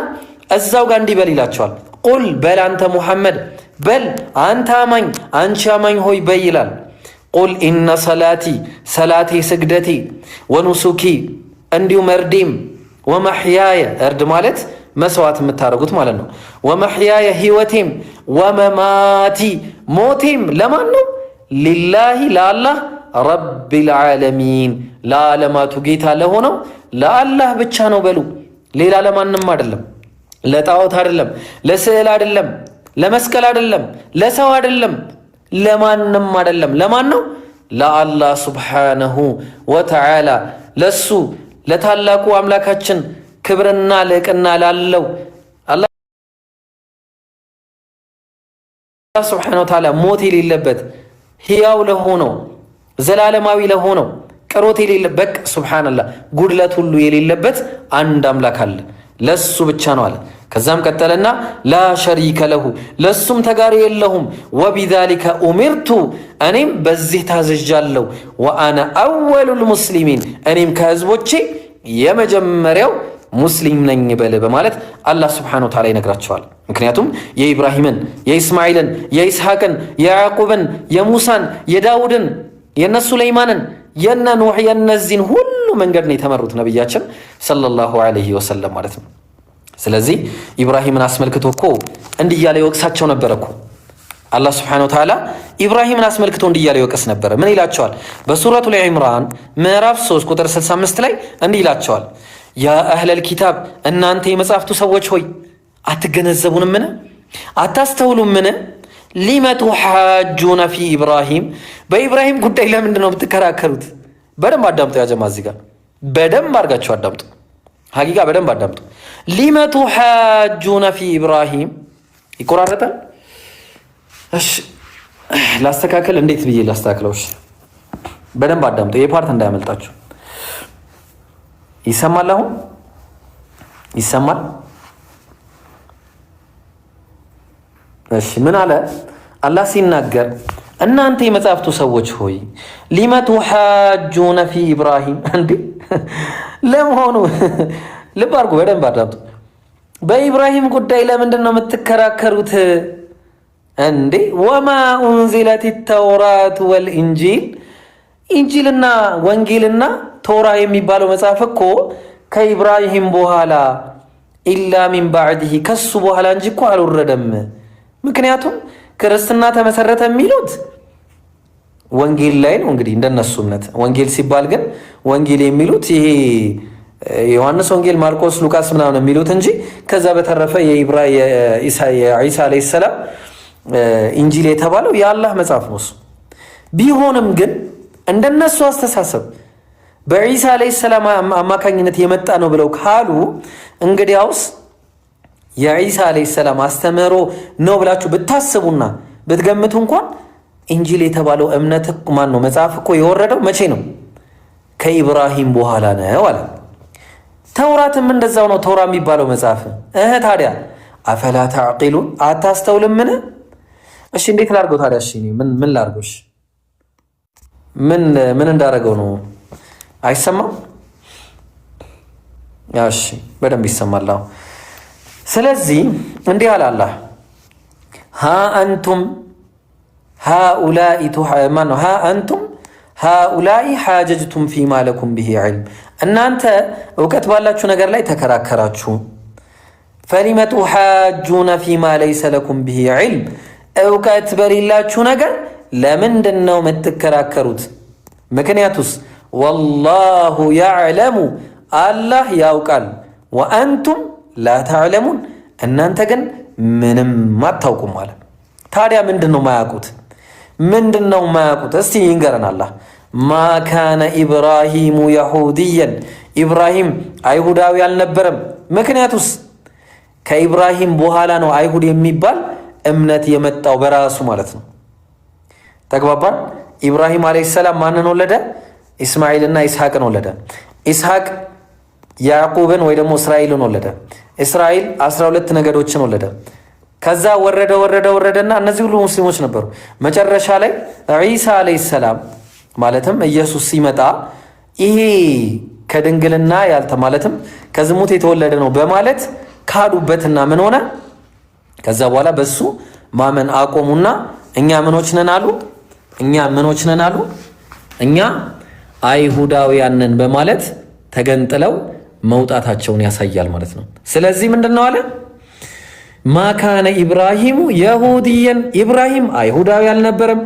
እዛው ጋር እንዲህ በል ይላቸዋል። ቁል በል አንተ ሙሐመድ በል አንተ አማኝ አንቺ አማኝ ሆይ በይ ይላል። ቁል ኢነ ሰላቲ ሰላቴ ስግደቴ ወኑሱኪ እንዲሁ መርዴም ወመሕያየ እርድ ማለት መስዋዕት የምታደርጉት ማለት ነው። ወመሕያየ ህይወቴም ወመማቲ ሞቴም ለማን ነው? ሊላሂ ለአላህ ረቢል ዓለሚን ለዓለማቱ ጌታ ለሆነው ለአላህ ብቻ ነው በሉ። ሌላ ለማንም አይደለም፣ ለጣዖት አይደለም፣ ለስዕል አይደለም፣ ለመስቀል አይደለም፣ ለሰው አይደለም፣ ለማንም አይደለም። ለማን ነው? ለአላህ ሱብሓነሁ ወተዓላ ለሱ ለታላቁ አምላካችን ክብርና ልዕቅና ላለው አላህ ሱብሓነሁ ወተዓላ ሞት የሌለበት ሕያው ለሆነው ዘላለማዊ ለሆነው ቅሮት የሌለበት ሱብሓነላህ ጉድለት ሁሉ የሌለበት አንድ አምላክ አለ፣ ለሱ ብቻ ነው አለ። ከዛም ቀጠለና ላ ሸሪከ ለሁ ለሱም ተጋሪ የለሁም፣ ወቢዛሊከ ኡሚርቱ እኔም በዚህ ታዘዣለሁ፣ ወአነ አወሉል ሙስሊሚን እኔም ከህዝቦቼ የመጀመሪያው ሙስሊም ነኝ በል በማለት አላህ ሱብሓነሁ ወተዓላ ይነግራቸዋል። ምክንያቱም የኢብራሂምን፣ የኢስማኤልን፣ የኢስሐቅን፣ የያዕቁብን፣ የሙሳን፣ የዳውድን፣ የነ ሱለይማንን፣ የነ ኑሕ የነዚህን ሁሉ መንገድ ነው የተመሩት ነቢያችን ሰለላሁ ዐለይሂ ወሰለም ማለት ነው። ስለዚህ ኢብራሂምን አስመልክቶ እኮ እንዲህ እያለ ይወቅሳቸው ነበር እኮ አላህ ሱብሓነሁ ወተዓላ ኢብራሂምን አስመልክቶ እንዲህ እያለ ይወቅስ ነበር። ምን ይላቸዋል? በሱረቱል ኢምራን ምዕራፍ 3 ቁጥር 65 ላይ እንዲህ ይላቸዋል ያ አህለል ኪታብ እናንተ የመጻፍቱ ሰዎች ሆይ አትገነዘቡንምን? አታስተውሉምን? ሊመ ቱሓጁነ ፊ ኢብራሂም በኢብራሂም ጉዳይ ለምንድን ነው የምትከራከሩት? በደንብ አዳምጡ። ያ ጀማ እዚህ ጋር በደንብ አድርጋችሁ አዳምጡ። ሀቂቃ በደንብ አዳምጡ። ሊመ ቱሓጁነ ፊ ኢብራሂም ይቆራረጣል። እሺ ላስተካከል። እንዴት ብዬ ላስተካክለው? እሺ በደንብ አዳምጡ። ይሄ ፓርት እንዳያመልጣችሁ። ይሰማል? አሁን ይሰማል? እሺ ምን አለ አላህ ሲናገር እናንተ የመጻፍቱ ሰዎች ሆይ ሊመ ቱሓጁነ ፊ ኢብራሂም እንዴ ለመሆኑ ልብ አድርጉ፣ በደንብ አዳምጡ። በኢብራሂም ጉዳይ ለምንድን ነው የምትከራከሩት እንዴ? ወማ ኡንዚለት ተውራት ወልኢንጂል ኢንጂልና ወንጌልና ቶራ የሚባለው መጽሐፍ እኮ ከኢብራሂም በኋላ ኢላ ሚን ባዕድህ ከሱ በኋላ እንጂ እኮ አልወረደም። ምክንያቱም ክርስትና ተመሰረተ የሚሉት ወንጌል ላይ ነው። እንግዲህ እንደነሱ እምነት ወንጌል ሲባል ግን ወንጌል የሚሉት ይሄ ዮሐንስ ወንጌል፣ ማርቆስ፣ ሉቃስ ምናምን የሚሉት እንጂ ከዛ በተረፈ የኢሳ ዓለይሂ ሰላም ኢንጂል የተባለው የአላህ መጽሐፍ ነው። ቢሆንም ግን እንደነሱ አስተሳሰብ በኢሳ ዓለይሂ ሰላም አማካኝነት የመጣ ነው ብለው ካሉ እንግዲያውስ የኢሳ ዓለይሂ ሰላም አስተምህሮ ነው ብላችሁ ብታስቡና ብትገምቱ እንኳን ኢንጂል የተባለው እምነት ማን ነው መጽሐፍ እኮ የወረደው መቼ ነው? ከኢብራሂም በኋላ ነው አለ። ተውራትም እንደዛው ነው። ተውራ የሚባለው መጽሐፍ ታዲያ አፈላ ተዕቂሉን አታስተውልምን? እሺ እንዴት ላድርገው ታዲያ? እሺ ምን ላድርገው? ምን እንዳደረገው ነው? አይሰማም? እሺ በደንብ ይሰማል። ስለዚህ እንዲህ አለ አላህ ሃ አንቱም ሃኡላኢ ሓጀጅቱም ፊማ ለኩም ብሂ ዒልም እናንተ እውቀት ባላችሁ ነገር ላይ ተከራከራችሁ። ፈሊመ ቱሓጁነ ፊማ ለይሰ ለኩም ቢሂ ዒልም እውቀት በሌላችሁ ነገር ለምንድን ነው የምትከራከሩት? ምክንያቱስ ወላሁ ያዕለሙ አላህ ያውቃል፣ ወአንቱም ላ ተዕለሙን እናንተ ግን ምንም አታውቁም አለ። ታዲያ ምንድን ነው ማያውቁት? ምንድን ነው ማያውቁት? እስቲ ይንገረን አላህ። ማ ካነ ኢብራሂሙ የሁድየን ኢብራሂም አይሁዳዊ አልነበረም። ምክንያቱስ ከኢብራሂም በኋላ ነው አይሁድ የሚባል እምነት የመጣው በራሱ ማለት ነው። ተግባባን? ኢብራሂም ዓለይሂ ሰላም ማንን ወለደ? ኢስማኤልና ኢስሐቅን ወለደ። ኢስሐቅ ያዕቁብን ወይ ደግሞ እስራኤልን ወለደ። እስራኤል 12 ነገዶችን ወለደ። ከዛ ወረደና እነዚህ ሁሉ ሙስሊሞች ነበሩ። መጨረሻ ላይ ዒሳ ዓለይሂ ሰላም ማለትም ኢየሱስ ሲመጣ ይሄ ከድንግልና ማለትም ከዝሙት የተወለደ ነው በማለት ካዱበትና ምን ሆነ? ከዛ በኋላ በሱ ማመን አቆሙና እኛ ምኖች ነን አሉ? እኛ አይሁዳውያን ነን በማለት ተገንጥለው መውጣታቸውን ያሳያል ማለት ነው። ስለዚህ ምንድነው አለ? ማካነ ኢብራሂሙ የሁድየን ኢብራሂም አይሁዳዊ አልነበረም።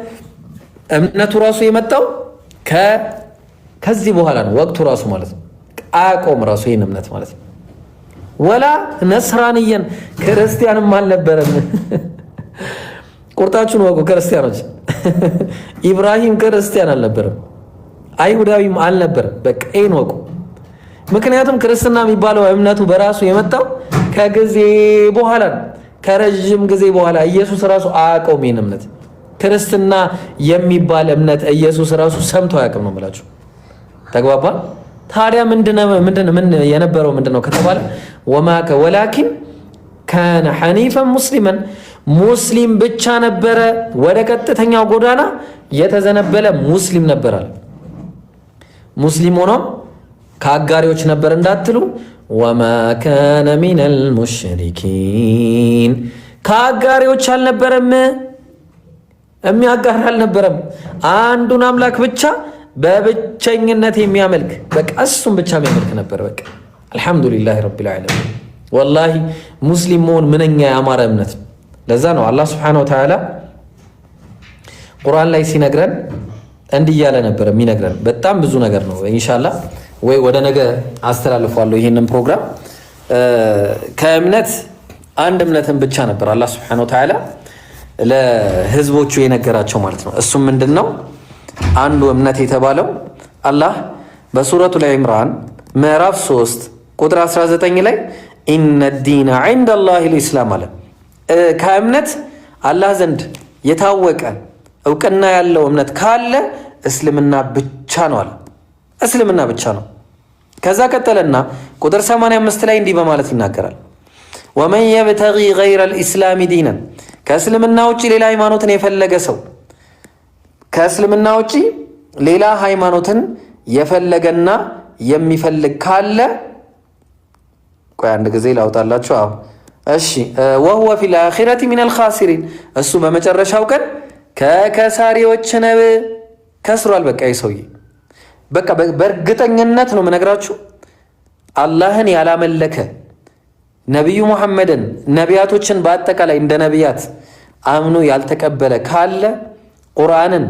እምነቱ ራሱ የመጣው ከዚህ በኋላ ነው፣ ወቅቱ ራሱ ማለት ነው። አቆም ራሱ ይህን እምነት ማለት ነው። ወላ ነስራንየን ክርስቲያንም አልነበረም። ቁርጣችሁን ወቁ ክርስቲያኖች። ኢብራሂም ክርስቲያን አልነበረም፣ አይሁዳዊም አልነበረም። በቃ ይህን ወቁ። ምክንያቱም ክርስትና የሚባለው እምነቱ በራሱ የመጣው ከጊዜ በኋላ ነው፣ ከረዥም ጊዜ በኋላ። ኢየሱስ ራሱ አያውቀውም ይህን እምነት። ክርስትና የሚባል እምነት ኢየሱስ ራሱ ሰምቶ አያውቅም ነው የምላችሁ። ተግባባ? ታዲያ ምን የነበረው ምንድነው ከተባለ ወላኪን ካነ ሐኒፈን ሙስሊመን ሙስሊም ብቻ ነበረ፣ ወደ ቀጥተኛው ጎዳና የተዘነበለ ሙስሊም ነበራል። ሙስሊም ሆኖ ከአጋሪዎች ነበር እንዳትሉ፣ ወማ ካነ ሚነል ሙሽሪኪን ከአጋሪዎች አልነበረም፣ የሚያጋራ አልነበረም። አንዱን አምላክ ብቻ በብቸኝነት የሚያመልክ በቃ እሱም ብቻ የሚያመልክ ነበር። በቃ አልሐምዱሊላህ ረቢል ዓለሚን። ወላሂ ሙስሊም መሆን ምንኛ ያማረ እምነት ነው። ለዛ ነው አላህ ሱብሓነሁ ወተዓላ ቁርአን ላይ ሲነግረን እንዲህ እያለ ነበር የሚነግረን። በጣም ብዙ ነገር ነው። ኢንሻአላህ ወይ ወደ ነገ አስተላልፈዋለሁ ይሄንን ፕሮግራም። ከእምነት አንድ እምነትን ብቻ ነበር አላህ ሱብሓነሁ ወተዓላ ለህዝቦቹ የነገራቸው ማለት ነው። እሱም ምንድነው? አንዱ እምነት የተባለው አላህ በሱረቱል ኢምራን ምዕራፍ 3 ቁጥር 19 ላይ ኢነ ዲነ ዒንደላሂል ኢስላም አለ። ከእምነት አላህ ዘንድ የታወቀ እውቅና ያለው እምነት ካለ እስልምና ብቻ ነው አለ። እስልምና ብቻ ነው። ከዛ ቀጠለና ቁጥር 85 ላይ እንዲህ በማለት ይናገራል። ወመን የብተጊ ገይረል ኢስላሚ ዲነን ከእስልምና ውጪ ሌላ ሃይማኖትን የፈለገ ሰው ከእስልምና ውጪ ሌላ ሃይማኖትን የፈለገና የሚፈልግ ካለ ቆይ አንድ ጊዜ ላውጣላችሁ። አዎ እሺ። ወሁወ ፊል አኺረቲ ሚነል ኻሲሪን እሱ በመጨረሻው ቀን ከከሳሪዎች ነው። ከስሯል። በቃ ይሰውዬ በቃ በእርግጠኝነት ነው የምነግራችሁ። አላህን ያላመለከ ነቢዩ ሙሐመድን ነቢያቶችን በአጠቃላይ እንደ ነቢያት አምኖ ያልተቀበለ ካለ ቁርአንን፣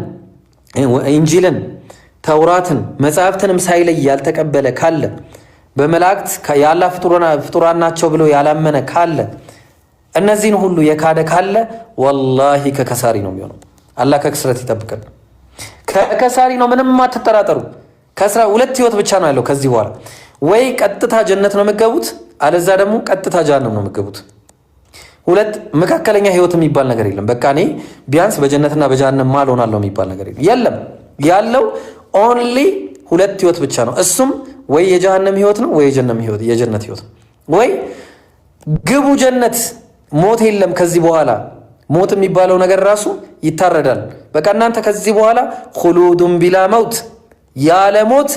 ኢንጂልን፣ ተውራትን መጽሐፍትንም ሳይለይ ያልተቀበለ ካለ በመላእክት የአላህ ፍጡራን ናቸው ብሎ ያላመነ ካለ እነዚህን ሁሉ የካደ ካለ ወላሂ ከከሳሪ ነው የሚሆነው። አላህ ከክስረት ይጠብቀን። ከከሳሪ ነው፣ ምንም አትጠራጠሩ። ከስራ ሁለት ህይወት ብቻ ነው ያለው ከዚህ በኋላ። ወይ ቀጥታ ጀነት ነው የምትገቡት፣ አለዛ ደግሞ ቀጥታ ጀሃነም ነው የምትገቡት። ሁለት መካከለኛ ህይወት የሚባል ነገር የለም። በቃ እኔ ቢያንስ በጀነትና በጀሃነም ማል ሆናለሁ የሚባል ነገር የለም። ያለው ኦንሊ ሁለት ህይወት ብቻ ነው። እሱም ወይ የጀሃነም ህይወት ነው ወይ የጀነት ህይወት ነው። ወይ ግቡ ጀነት፣ ሞት የለም ከዚህ በኋላ። ሞት የሚባለው ነገር ራሱ ይታረዳል። በቃ እናንተ ከዚህ በኋላ ኹሉዱን ቢላ መውት፣ ያለ ሞት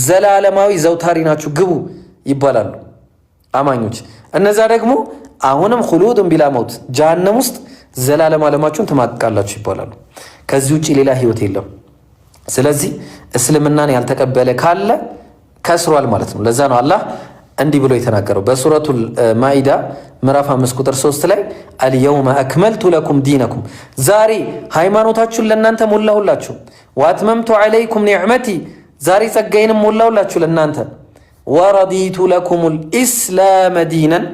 ዘላለማዊ ዘውታሪ ናችሁ ግቡ ይባላሉ አማኞች። እነዛ ደግሞ አሁንም ኹሉዱን ቢላ መውት ጀሃነም ውስጥ ዘላለም ዓለማችሁን ትማቅቃላችሁ ይባላሉ። ከዚህ ውጪ ሌላ ህይወት የለም። ስለዚህ እስልምናን ያልተቀበለ ካለ ከስሯል ማለት ነው። ለዛ ነው አላህ እንዲህ ብሎ የተናገረው በሱረቱል ማኢዳ ምዕራፍ 5 ቁጥር 3 ላይ አልየውመ አክመልቱ ለኩም ዲነኩም ዛሬ ሃይማኖታችሁን ለእናንተ ሞላሁላችሁ፣ ወአትመምቱ ዐለይኩም ኒዕመቲ ዛሬ ጸጋዬንም ሞላሁላችሁ ለእናንተ፣ ወረዲቱ ለኩሙል ኢስላመ ዲነን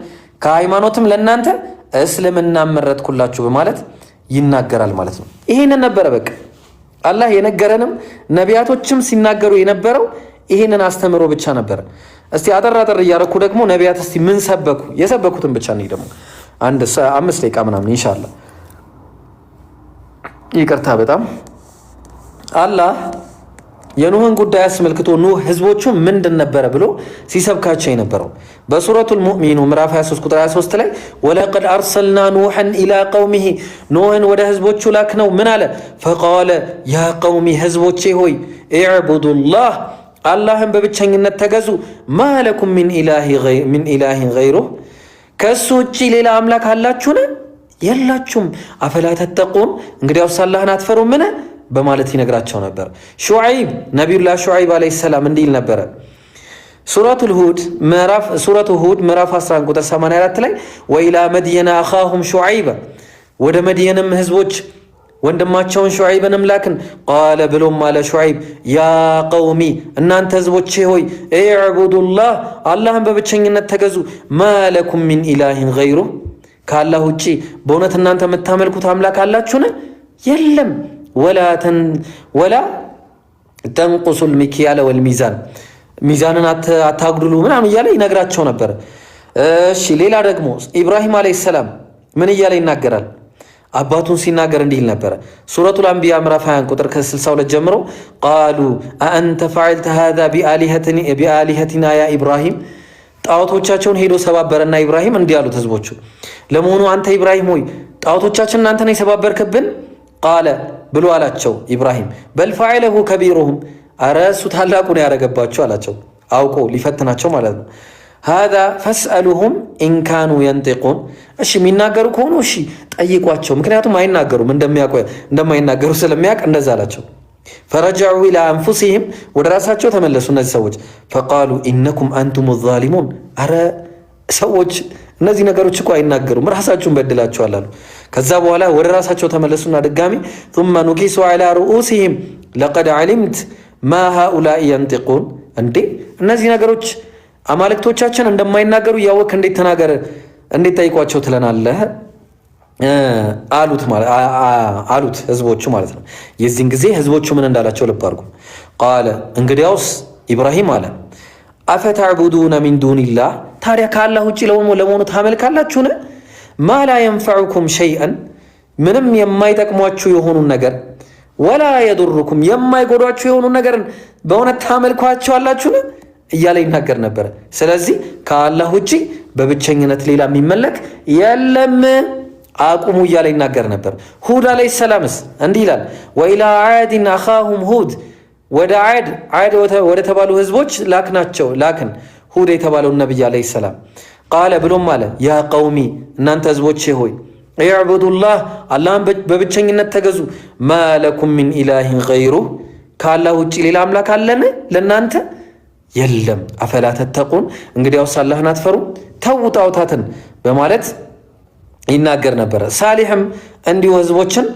ከሃይማኖትም ለእናንተ እስልምና መረጥኩላችሁ በማለት ይናገራል ማለት ነው። ይሄንን ነበረ በቃ አላህ የነገረንም ነቢያቶችም ሲናገሩ የነበረው ይሄንን አስተምሮ ብቻ ነበረ። እስቲ አጠር እያደረኩ ደግሞ ነቢያት እስቲ ምን ሰበኩ የሰበኩትን ብቻ ነው ደግሞ አንድ 5 ደቂቃ ምናምን ኢንሻአላህ። ይቅርታ በጣም አላህ የኑህን ጉዳይ አስመልክቶ ኑህ ህዝቦቹ ምንድን ነበረ ብሎ ሲሰብካቸው የነበረው በሱረቱል ሙእሚኑ ምዕራፍ 23 ቁጥር 23 ላይ ወለቀድ አርሰልና ኑሐን ኢላ ቀውሚሂ ኑህን ወደ ህዝቦቹ ላክነው ምን አለ ፈቃለ ያ ቀውሚ ህዝቦቼ ሆይ ኢዕቡዱላህ አላህን በብቸኝነት ተገዙ ማለኩም ሚን ኢላሂን ገይሩህ ከእሱ ውጭ ሌላ አምላክ አላችሁን? የላችሁም። አፈላ ተተቁን እንግዲያውስ አላህን አትፈሩምን? በማለት ይነግራቸው ነበር። ሹዓይብ ነቢዩላህ ሹዓይብ አለይሂ ሰላም እንዲህ ይል ነበረ ሱረቱ ሁድ ምዕራፍ 11 ቁጥር 84 ላይ ወኢላ መድየና አኻሁም ሹዓይበ ወደ መድየንም ህዝቦች ወንድማቸውን ሹዓይብንም ላክን ቃለ ብሎም አለ ሹዓይብ ያ ቀውሚ እናንተ ህዝቦቼ ሆይ ኢዕቡዱላህ አላህን በብቸኝነት ተገዙ ማለኩም ሚን ኢላሂን ገይሩህ ከአላህ ውጪ በእውነት እናንተ የምታመልኩት አምላክ አላችሁን? የለም። ወላ ተንቁሱል ሚክያለ ወልሚዛን ሚዛንን አታጉድሉ ምናምን እያለ ይነግራቸው ነበር። እሺ ሌላ ደግሞ ኢብራሂም አለይሂ ሰላም ምን እያለ ይናገራል? አባቱን ሲናገር እንዲህ ነበረ ሱረቱል አንቢያ ምዕራፍ 20 ቁጥር ከ62 ጀምሮ ቃሉ አአንተ ፈዐልተ ሃዛ ቢአሊሀቲና ያ ኢብራሂም ጣዖቶቻቸውን ሄዶ ሰባበረና ኢብራሂም እንዲህ አሉት ህዝቦቹ ለመሆኑ አንተ ኢብራሂም ሆይ ጣዖቶቻችን እናንተ ነው የሰባበርክብን? ቃለ ብሎ አላቸው ኢብራሂም በል ፈዐለሁ ከቢሩሁም አረ እሱ ታላቁ ነው ያደረገባቸው አላቸው አውቆ ሊፈትናቸው ማለት ነው። ሃዛ ፈስአሉሁም ኢንካኑ የንጢቁን እሺ የሚናገሩ ከሆኑ እሺ ጠይቋቸው፣ ምክንያቱም አይናገሩም እንደማይናገሩ ስለሚያውቅ እንደዛ አላቸው። ፈረጀዑ ኢላ አንፉሲሂም ወደ ራሳቸው ተመለሱ እነዚህ ሰዎች ፈቃሉ ኢነኩም አንቱም ዛሊሙን አረ ሰዎች እነዚህ ነገሮች እኮ አይናገሩም ራሳችሁን በድላችኋል አሉ። ከዛ በኋላ ወደ ራሳቸው ተመለሱና ድጋሚ ثم نكسوا على رؤوسهم لقد علمت ما هؤلاء ينطقون እንዴ እነዚህ ነገሮች አማልክቶቻችን እንደማይናገሩ ያወቅ እንዴት ጠይቋቸው ትለናለህ አሉት ህዝቦቹ ማለት ነው። የዚህን ጊዜ ህዝቦቹ ምን እንዳላቸው ልብ አድርጉ። ቃለ እንግዲያውስ ኢብራሂም አለ አፈተዕቡዱነ ሚን ዱኒላህ ታዲያ ከአላህ ውጭ ለመሆኑ ታመልካላችሁን? ማ ላ የንፈዑኩም ሸይአን ምንም የማይጠቅሟችሁ የሆኑን ነገር ወላ የዱሩኩም የማይጎዷችሁ የሆኑን ነገርን በእውነት ታመልኳቸዋላችሁን እያለ ይናገር ነበረ። ስለዚህ ከአላህ ውጭ በብቸኝነት ሌላ የሚመለክ የለም አቁሙ እያለ ይናገር ነበር። ሁድ አለይሂ ሰላምስ እንዲህ ይላል ወኢላ ዓድን አኻሁም ሁድ ወደ ዓድ ወደ ተባሉ ህዝቦች ላክን ሁድ የተባለውን ነብይ አለይሂ ሰላም ቃለ ብሎም አለ ያ ቀውሚ እናንተ ህዝቦቼ ሆይ ኢዕቡዱላህ አላህን በብቸኝነት ተገዙ ማለኩም ሚን ኢላሂን ገይሩህ ከአላህ ውጭ ሌላ አምላክ አለን ለእናንተ? የለም። አፈላ ተተቁን እንግዲያውስ አላህን አትፈሩ ተው ጣዖታትን በማለት ይናገር ነበረ። ሳሊሕም እንዲሁ ህዝቦችን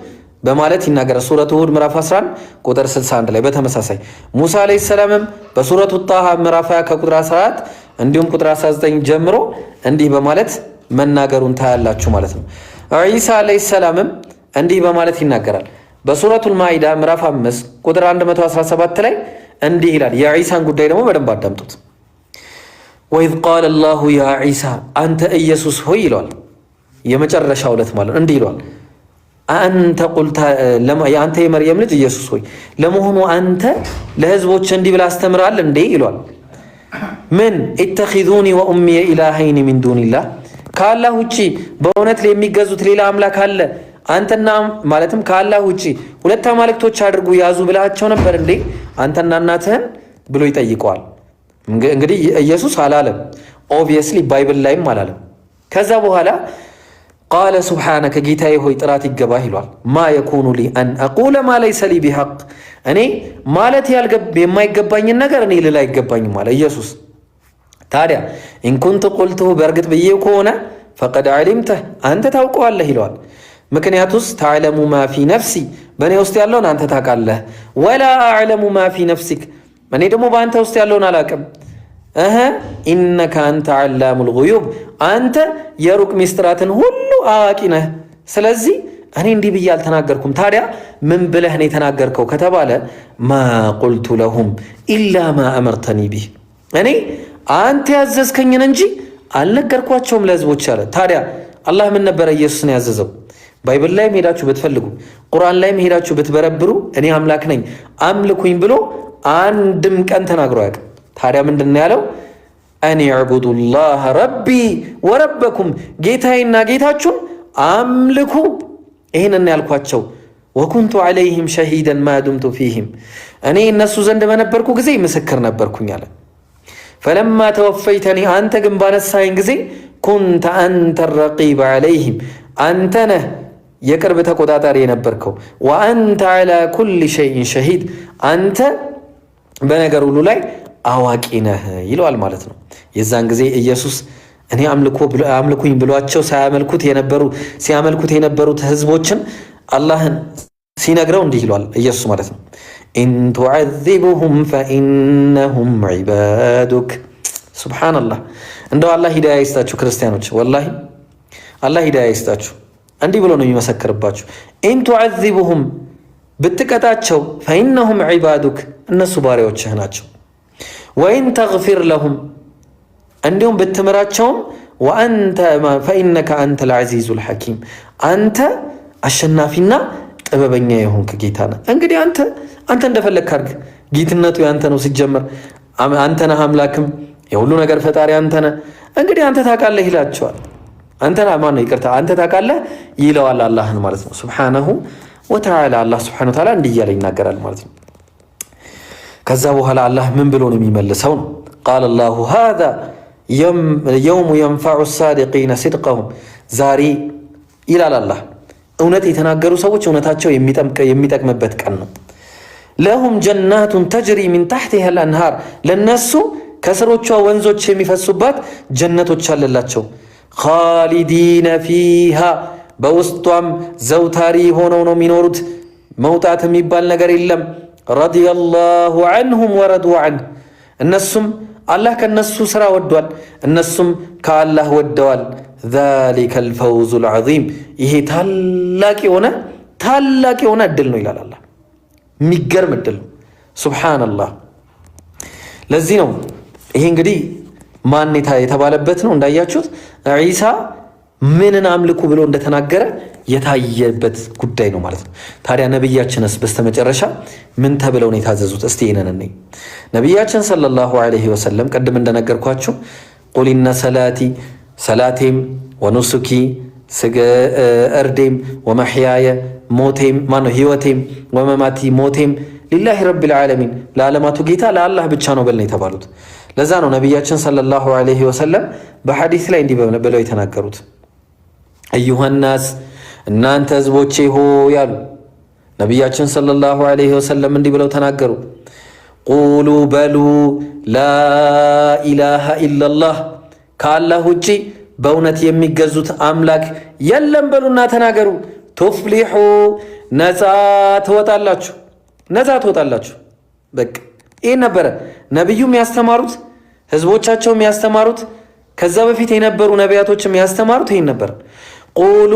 በማለት ይናገራል። ሱረቱ ሁድ ምዕራፍ 11 ቁጥር 61 ላይ በተመሳሳይ ሙሳ አለይሂ ሰላምም በሱረቱ ጣሃ ምዕራፍ 20 ከቁጥር 14 እንዲሁም ቁጥር 19 ጀምሮ እንዲህ በማለት መናገሩን ታያላችሁ ማለት ነው። ዒሳ አለይሂ ሰላምም እንዲህ በማለት ይናገራል። በሱረቱል ማኢዳ ምዕራፍ 5 ቁጥር 117 ላይ እንዲህ ይላል። የዒሳን ጉዳይ ደግሞ በደንብ አዳምጡት። ወኢዝ ቃለ አላሁ ያ ዒሳ አንተ ኢየሱስ ሆይ ይለዋል። የመጨረሻው ዕለት ማለት እንዲህ ይለዋል አንተ ቁልታ አንተ የመርየም ልጅ ኢየሱስ ሆይ ለመሆኑ አንተ ለህዝቦች እንዲህ ብለህ አስተምራል እንዴ ይለዋል። ምን ኢተኺዙኒ ወኡሚየ ኢላሃይኒ ሚን ዱኒላህ ከአላህ ውጪ በእውነት የሚገዙት ሌላ አምላክ አለ አንተና ማለትም ከአላህ ውጪ ሁለት አማልክቶች አድርጉ ያዙ ብላቸው ነበር እንዴ አንተና እናትህን ብሎ ይጠይቀዋል። እንግዲህ ኢየሱስ አላለም፣ ኦብቪየስሊ ባይብል ላይም አላለም። ከዛ በኋላ ቃለ ሱብሓነከ ጌታዬ ሆይ ጥራት ይገባህ ይሏል። ማ የኩኑ ሊ አን አቁለ ማ ለይሰ ሊ ቢሐቅ እኔ ማለት የማይገባኝን ነገር እኔ ልል አይገባኝም አለ ኢየሱስ። ታዲያ ኢንኩንቱ ቁልቱሁ በእርግጥ ብዬው ከሆነ ፈቀድ ዓሊምተህ አንተ ታውቀዋለህ ይለዋል። ምክንያቱስ ተዕለሙ ማ ፊ ነፍሲ በእኔ ውስጥ ያለውን አንተ ታውቃለህ፣ ወላ አዕለሙ ማ ፊ ነፍሲክ እኔ ደግሞ በአንተ ውስጥ ያለውን አላውቅም። ኢነከ አንተ ዓላሙል ጉዩብ አንተ የሩቅ ሚስጥራትን ሁሉ አዋቂ ነህ። ስለዚህ እኔ እንዲህ ብዬ አልተናገርኩም። ታዲያ ምን ብለህ ነው የተናገርከው ከተባለ ማ ቁልቱ ለሁም ኢላ ማ አመርተኒ ቢህ እኔ አንተ ያዘዝከኝን እንጂ አልነገርኳቸውም ለህዝቦች አለ። ታዲያ አላህ ምን ነበረ ኢየሱስን ያዘዘው? ባይብል ላይም ሄዳችሁ ብትፈልጉ ቁርአን ላይም ሄዳችሁ ብትበረብሩ እኔ አምላክ ነኝ አምልኩኝ ብሎ አንድም ቀን ተናግሮ አያውቅም። ታዲያ ምንድን ያለው? አን ዕቡዱላህ ረቢ ወረበኩም ጌታዬና ጌታችሁን አምልኩ ይህንን ያልኳቸው። ወኩንቱ ዐለይህም ሸሂደን ማ ዱምቱ ፊህም እኔ እነሱ ዘንድ በነበርኩ ጊዜ ምስክር ነበርኩኝ አለ። ፈለማ ተወፈይተኒ አንተ ግን ባነሳኸኝ ጊዜ ኩንተ አንተ ረቂበ ዐለይህም አንተ ነህ የቅርብ ተቆጣጣሪ የነበርከው። ወአንተ ዐላ ኩሊ ሸይኢን ሸሂድ አንተ በነገር ሁሉ ላይ አዋቂ ነህ ይለዋል ማለት ነው። የዛን ጊዜ ኢየሱስ እኔ አምልኩኝ ብሏቸው ሲያመልኩት የነበሩት ህዝቦችን አላህን ሲነግረው እንዲህ ይለዋል ኢየሱስ ማለት ነው። ኢን ቱዐዚቡሁም ፈኢነሁም ዒባዱክ። ሱብሓነላህ። እንደው አላህ ሂዳያ ይስጣችሁ ክርስቲያኖች፣ ወላሂ አላህ ሂዳያ ይስጣችሁ። እንዲህ ብሎ ነው የሚመሰክርባችሁ። ኢን ቱዐዚቡሁም ብትቀጣቸው ፈኢነሁም ዒባዱክ እነሱ ባሪያዎችህ ናቸው። ወኢን ተግፊር ለሁም እንዲሁም ብትምራቸውም ፈኢነከ አንተ ልዐዚዙል ሐኪም አንተ አሸናፊና ጥበበኛ የሆንክ ጌታ ነህ። እንግዲህ አንተ እንደፈለግክ አድርግ፣ ጌትነቱ ያንተ ነው። ሲጀመር አንተ ነህ አምላክም የሁሉ ነገር ፈጣሪ አንተ ነህ። እንግዲህ አንተ ታውቃለህ ይላቸዋል። አንተ ታውቃለህ ይለዋል አላህን ማለት ነው። ሱብሓነሁ ወተዓላ አላህ ሱብሓነሁ ወተዓላ እንዲህ እያለ ይናገራል ማለት ነው። ከዛ በኋላ አላህ ምን ብሎ ነው የሚመልሰው ነው? ቃለ አላሁ ሃዛ የውሙ የንፈዑ ሳዲቂነ ሲድቀሁም ዛሬ ይላል አላህ እውነት የተናገሩ ሰዎች እውነታቸው የሚጠቅምበት ቀን ነው። ለሁም ጀናቱን ተጅሪ ሚን ታሕቲሃ አልአንሃር ለነሱ ከስሮቿ ወንዞች የሚፈሱባት ጀነቶች አለላቸው። ኻሊዲነ ፊሃ በውስጧም ዘውታሪ ሆነው ነው የሚኖሩት። መውጣት የሚባል ነገር የለም። ረዲየላሁ ዐንሁም ወረዱ ዐንህ እነሱም አላህ ከነሱ ስራ ወዷል፣ እነሱም ከአላህ ወደዋል። ዛሊከል ፈውዙል ዐዚም ይሄ ታላቅ የሆነ እድል ነው ይላል አላህ። የሚገርም እድል ነው። ሱብሓነላህ። ለዚህ ነው ይሄ እንግዲህ ማን የተባለበት ነው እንዳያችሁት ዒሳ ምንን አምልኩ ብሎ እንደተናገረ የታየበት ጉዳይ ነው ማለት ነው። ታዲያ ነቢያችንስ በስተመጨረሻ ምን ተብለው ነው የታዘዙት? እስቲ ይህንን እንይ። ነቢያችን ሰለላሁ ዐለይሂ ወሰለም ቅድም እንደነገርኳችሁ ቁል ኢነ ሰላቴም ወኑሱኪ እርዴም ወመሕያየ ህይወቴም ወመማቲ ሞቴም ሊላሂ ረቢል ዓለሚን ለዓለማቱ ጌታ ለአላህ ብቻ ነው በል ነው የተባሉት። ለዛ ነው ነቢያችን ሰለላሁ ዐለይሂ ወሰለም በሐዲስ ላይ እንዲህ ብለው የተናገሩት አዩሃናስ እናንተ ህዝቦቼ ሆ ያሉ ነቢያችን ሰለላሁ ዐለይሂ ወሰለም እንዲህ ብለው ተናገሩ። ቁሉ በሉ ላኢላሃ ኢለላህ ከአላህ ውጪ በእውነት የሚገዙት አምላክ የለም በሉና ተናገሩ። ቱፍሊሑ ነፃ ትወጣላችሁ። በቃ ይህ ነበረ ነቢዩም ያስተማሩት፣ ህዝቦቻቸውም ያስተማሩት፣ ከዛ በፊት የነበሩ ነቢያቶችም ያስተማሩት ይህን ነበር። ቁሉ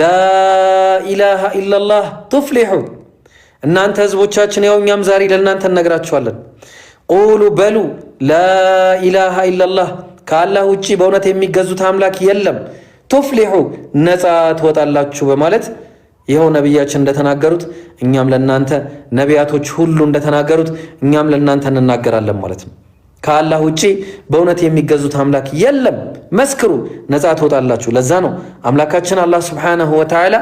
ላኢላሃ ኢለላህ ቱፍሊሑ እናንተ ህዝቦቻችን ያው እኛም ዛሬ ለእናንተ እነግራችኋለን። ቁሉ በሉ ላኢላሃ ኢለላህ ከአላህ ውጭ በእውነት የሚገዙት አምላክ የለም፣ ቱፍሊሑ ነፃ ትወጣላችሁ በማለት ይኸው ነቢያችን እንደተናገሩት እኛም ለእናንተ ነቢያቶች ሁሉ እንደተናገሩት እኛም ለእናንተ እንናገራለን ማለት ነው። ከአላህ ውጪ በእውነት የሚገዙት አምላክ የለም መስክሩ፣ ነፃ ትወጣላችሁ። ለዛ ነው አምላካችን አላህ ሱብሓነሁ ወተዓላ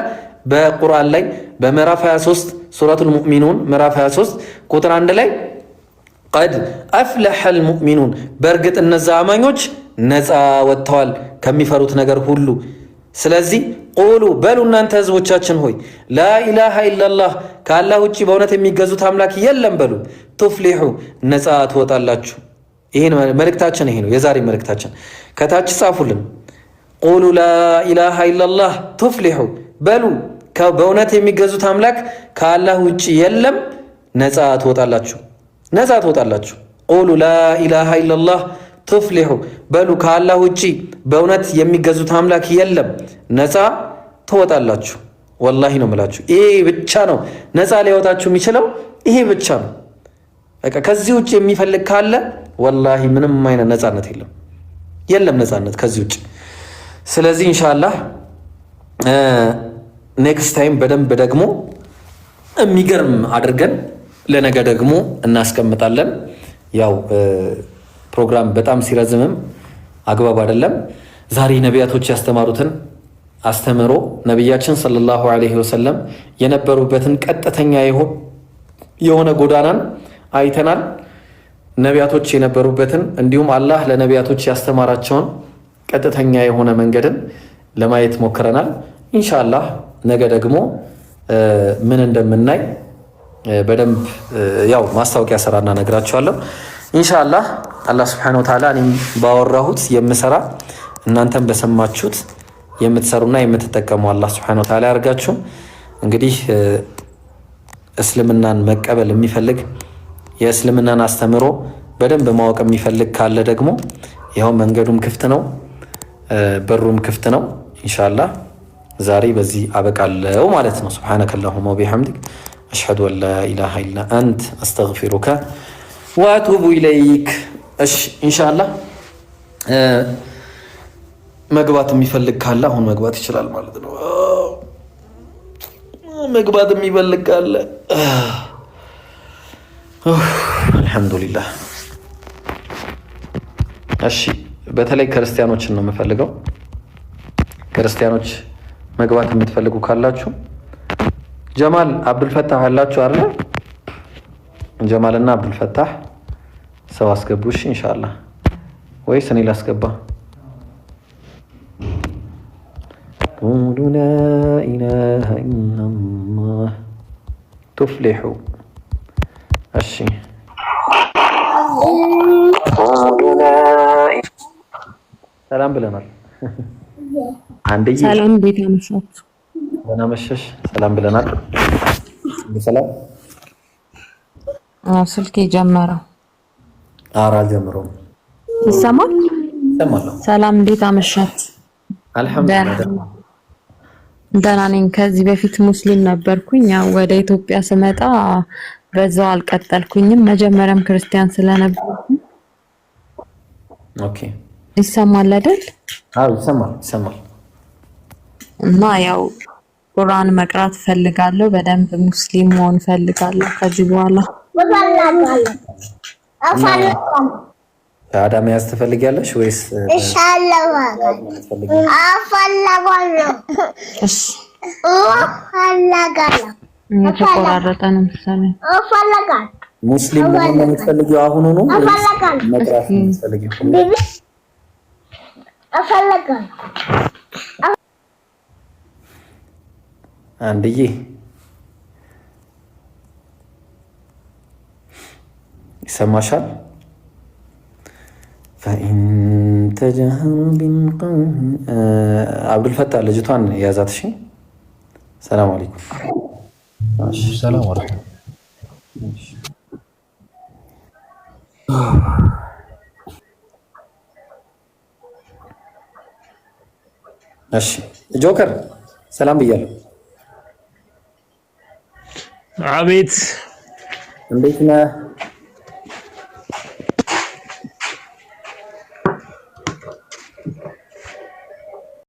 በቁርአን ላይ በምዕራፍ 23 ሱረቱል ሙእሚኑን ምዕራፍ 23 ቁጥር 1 ላይ ቀድ አፍለሐል ሙእሚኑን በእርግጥ እነዛ አማኞች ነፃ ወጥተዋል ከሚፈሩት ነገር ሁሉ። ስለዚህ ቁሉ በሉ እናንተ ህዝቦቻችን ሆይ ላኢላሃ ኢለላህ ከአላህ ውጭ በእውነት የሚገዙት አምላክ የለም በሉ። ቱፍሊሑ ነፃ ትወጣላችሁ። ይሄን መልእክታችን ይሄ ነው የዛሬ መልእክታችን። ከታች ጻፉልን። ቁሉ ላ ኢላሃ ኢላላህ ቱፍሊሑ በሉ በእውነት የሚገዙት አምላክ ከአላህ ውጭ የለም፣ ነፃ ትወጣላችሁ፣ ነፃ ትወጣላችሁ። ቁሉ ላ ኢላሃ ኢላላህ ቱፍሊሑ በሉ ከአላህ ውጭ በእውነት የሚገዙት አምላክ የለም፣ ነፃ ትወጣላችሁ። ወላሂ ነው የምላችሁ። ይሄ ብቻ ነው ነፃ ሊያወጣችሁ የሚችለው፣ ይሄ ብቻ ነው። በቃ ከዚህ ውጭ የሚፈልግ ካለ ወላሂ ምንም አይነት ነፃነት የለም፣ የለም ነፃነት ከዚህ ውጭ። ስለዚህ ኢንሻአላህ ኔክስት ታይም በደንብ ደግሞ የሚገርም አድርገን ለነገ ደግሞ እናስቀምጣለን። ያው ፕሮግራም በጣም ሲረዝምም አግባብ አይደለም። ዛሬ ነቢያቶች ያስተማሩትን አስተምሮ ነቢያችን ሰለላሁ ዐለይሂ ወሰለም የነበሩበትን ቀጥተኛ የሆነ ጎዳናን አይተናል። ነቢያቶች የነበሩበትን እንዲሁም አላህ ለነቢያቶች ያስተማራቸውን ቀጥተኛ የሆነ መንገድን ለማየት ሞክረናል። ኢንሻአላህ ነገ ደግሞ ምን እንደምናይ በደንብ ያው ማስታወቂያ ሰራና ነግራችኋለሁ። ኢንሻአላህ አላህ Subhanahu Wa Ta'ala እኔም ባወራሁት የምሰራ እናንተም በሰማችሁት የምትሰሩና የምትጠቀሙ አላህ Subhanahu Wa Ta'ala ያርጋችሁ። እንግዲህ እስልምናን መቀበል የሚፈልግ የእስልምናን አስተምሮ በደንብ ማወቅ የሚፈልግ ካለ ደግሞ ያው መንገዱም ክፍት ነው፣ በሩም ክፍት ነው። ኢንሻአላህ ዛሬ በዚህ አበቃለሁ ማለት ነው። ሱብሃነከላሁመ ወቢሐምዲክ አሽሀዱ አን ላ ኢላሃ ኢላ አንት አስተግፊሩከ ወአቱቡ ኢለይክ። እሺ ኢንሻአላህ መግባት የሚፈልግ ካለ አሁን መግባት ይችላል ማለት ነው። መግባት የሚፈልግ ካለ አልሐምዱሊላህ። እሺ በተለይ ክርስቲያኖችን ነው የምፈልገው። ክርስቲያኖች መግባት የምትፈልጉ ካላችሁ ጀማል አብዱልፈታህ አላችሁ አይደል? ጀማልና አብዱልፈታህ ሰው አስገቡሽ ኢንሻአላህ። ወይስ እኔ ላስገባ? ቁሉ ላ ኢላሃ ኢላላህ ቱፍሊሑ። እሺ ሰላም ብለናል። አንዴ ሰላም እንዴት አመሻችሁ? ደህና መሸሽ። ሰላም ብለናል። ሰላም ስልኬ ጀመረው። ኧረ አልጀመረውም። ይሰማል? ይሰማል። ሰላም እንዴት አመሻችሁ? አልሐምዱሊላህ ደህና ነኝ። ከዚህ በፊት ሙስሊም ነበርኩኝ። ያው ወደ ኢትዮጵያ ስመጣ በዛው አልቀጠልኩኝም። መጀመሪያም ክርስቲያን ስለነበርኩኝ። ኦኬ ይሰማል አይደል? አዎ ይሰማል። እና ያው ቁርአን መቅራት ፈልጋለሁ። በደንብ ሙስሊም መሆን ፈልጋለሁ ከዚህ በኋላ። ሻሃዳ መያዝ ትፈልጊያለሽ ወይስ? ኢንሻአላህ አፈላጋለሁ። እሺ አፈላጋለሁ። የተቆራረጠ ነው መሰለኝ። አፈላጋለሁ። ሙስሊም መሆን የምትፈልጊው አሁን ነው ወይስ መቅራት የምትፈልጊው? አፈላጋለሁ። አንድዬ ይሰማሻል? ፈኢን ተጀሀሩ ቢልቀውል አብዱልፈታህ ልጅቷን የያዛት። እሺ ሰላም አለይኩም። ሰላም አለይኩም። እሺ ጆከር ሰላም ብያለሁ። አቤት እንዴት ነህ?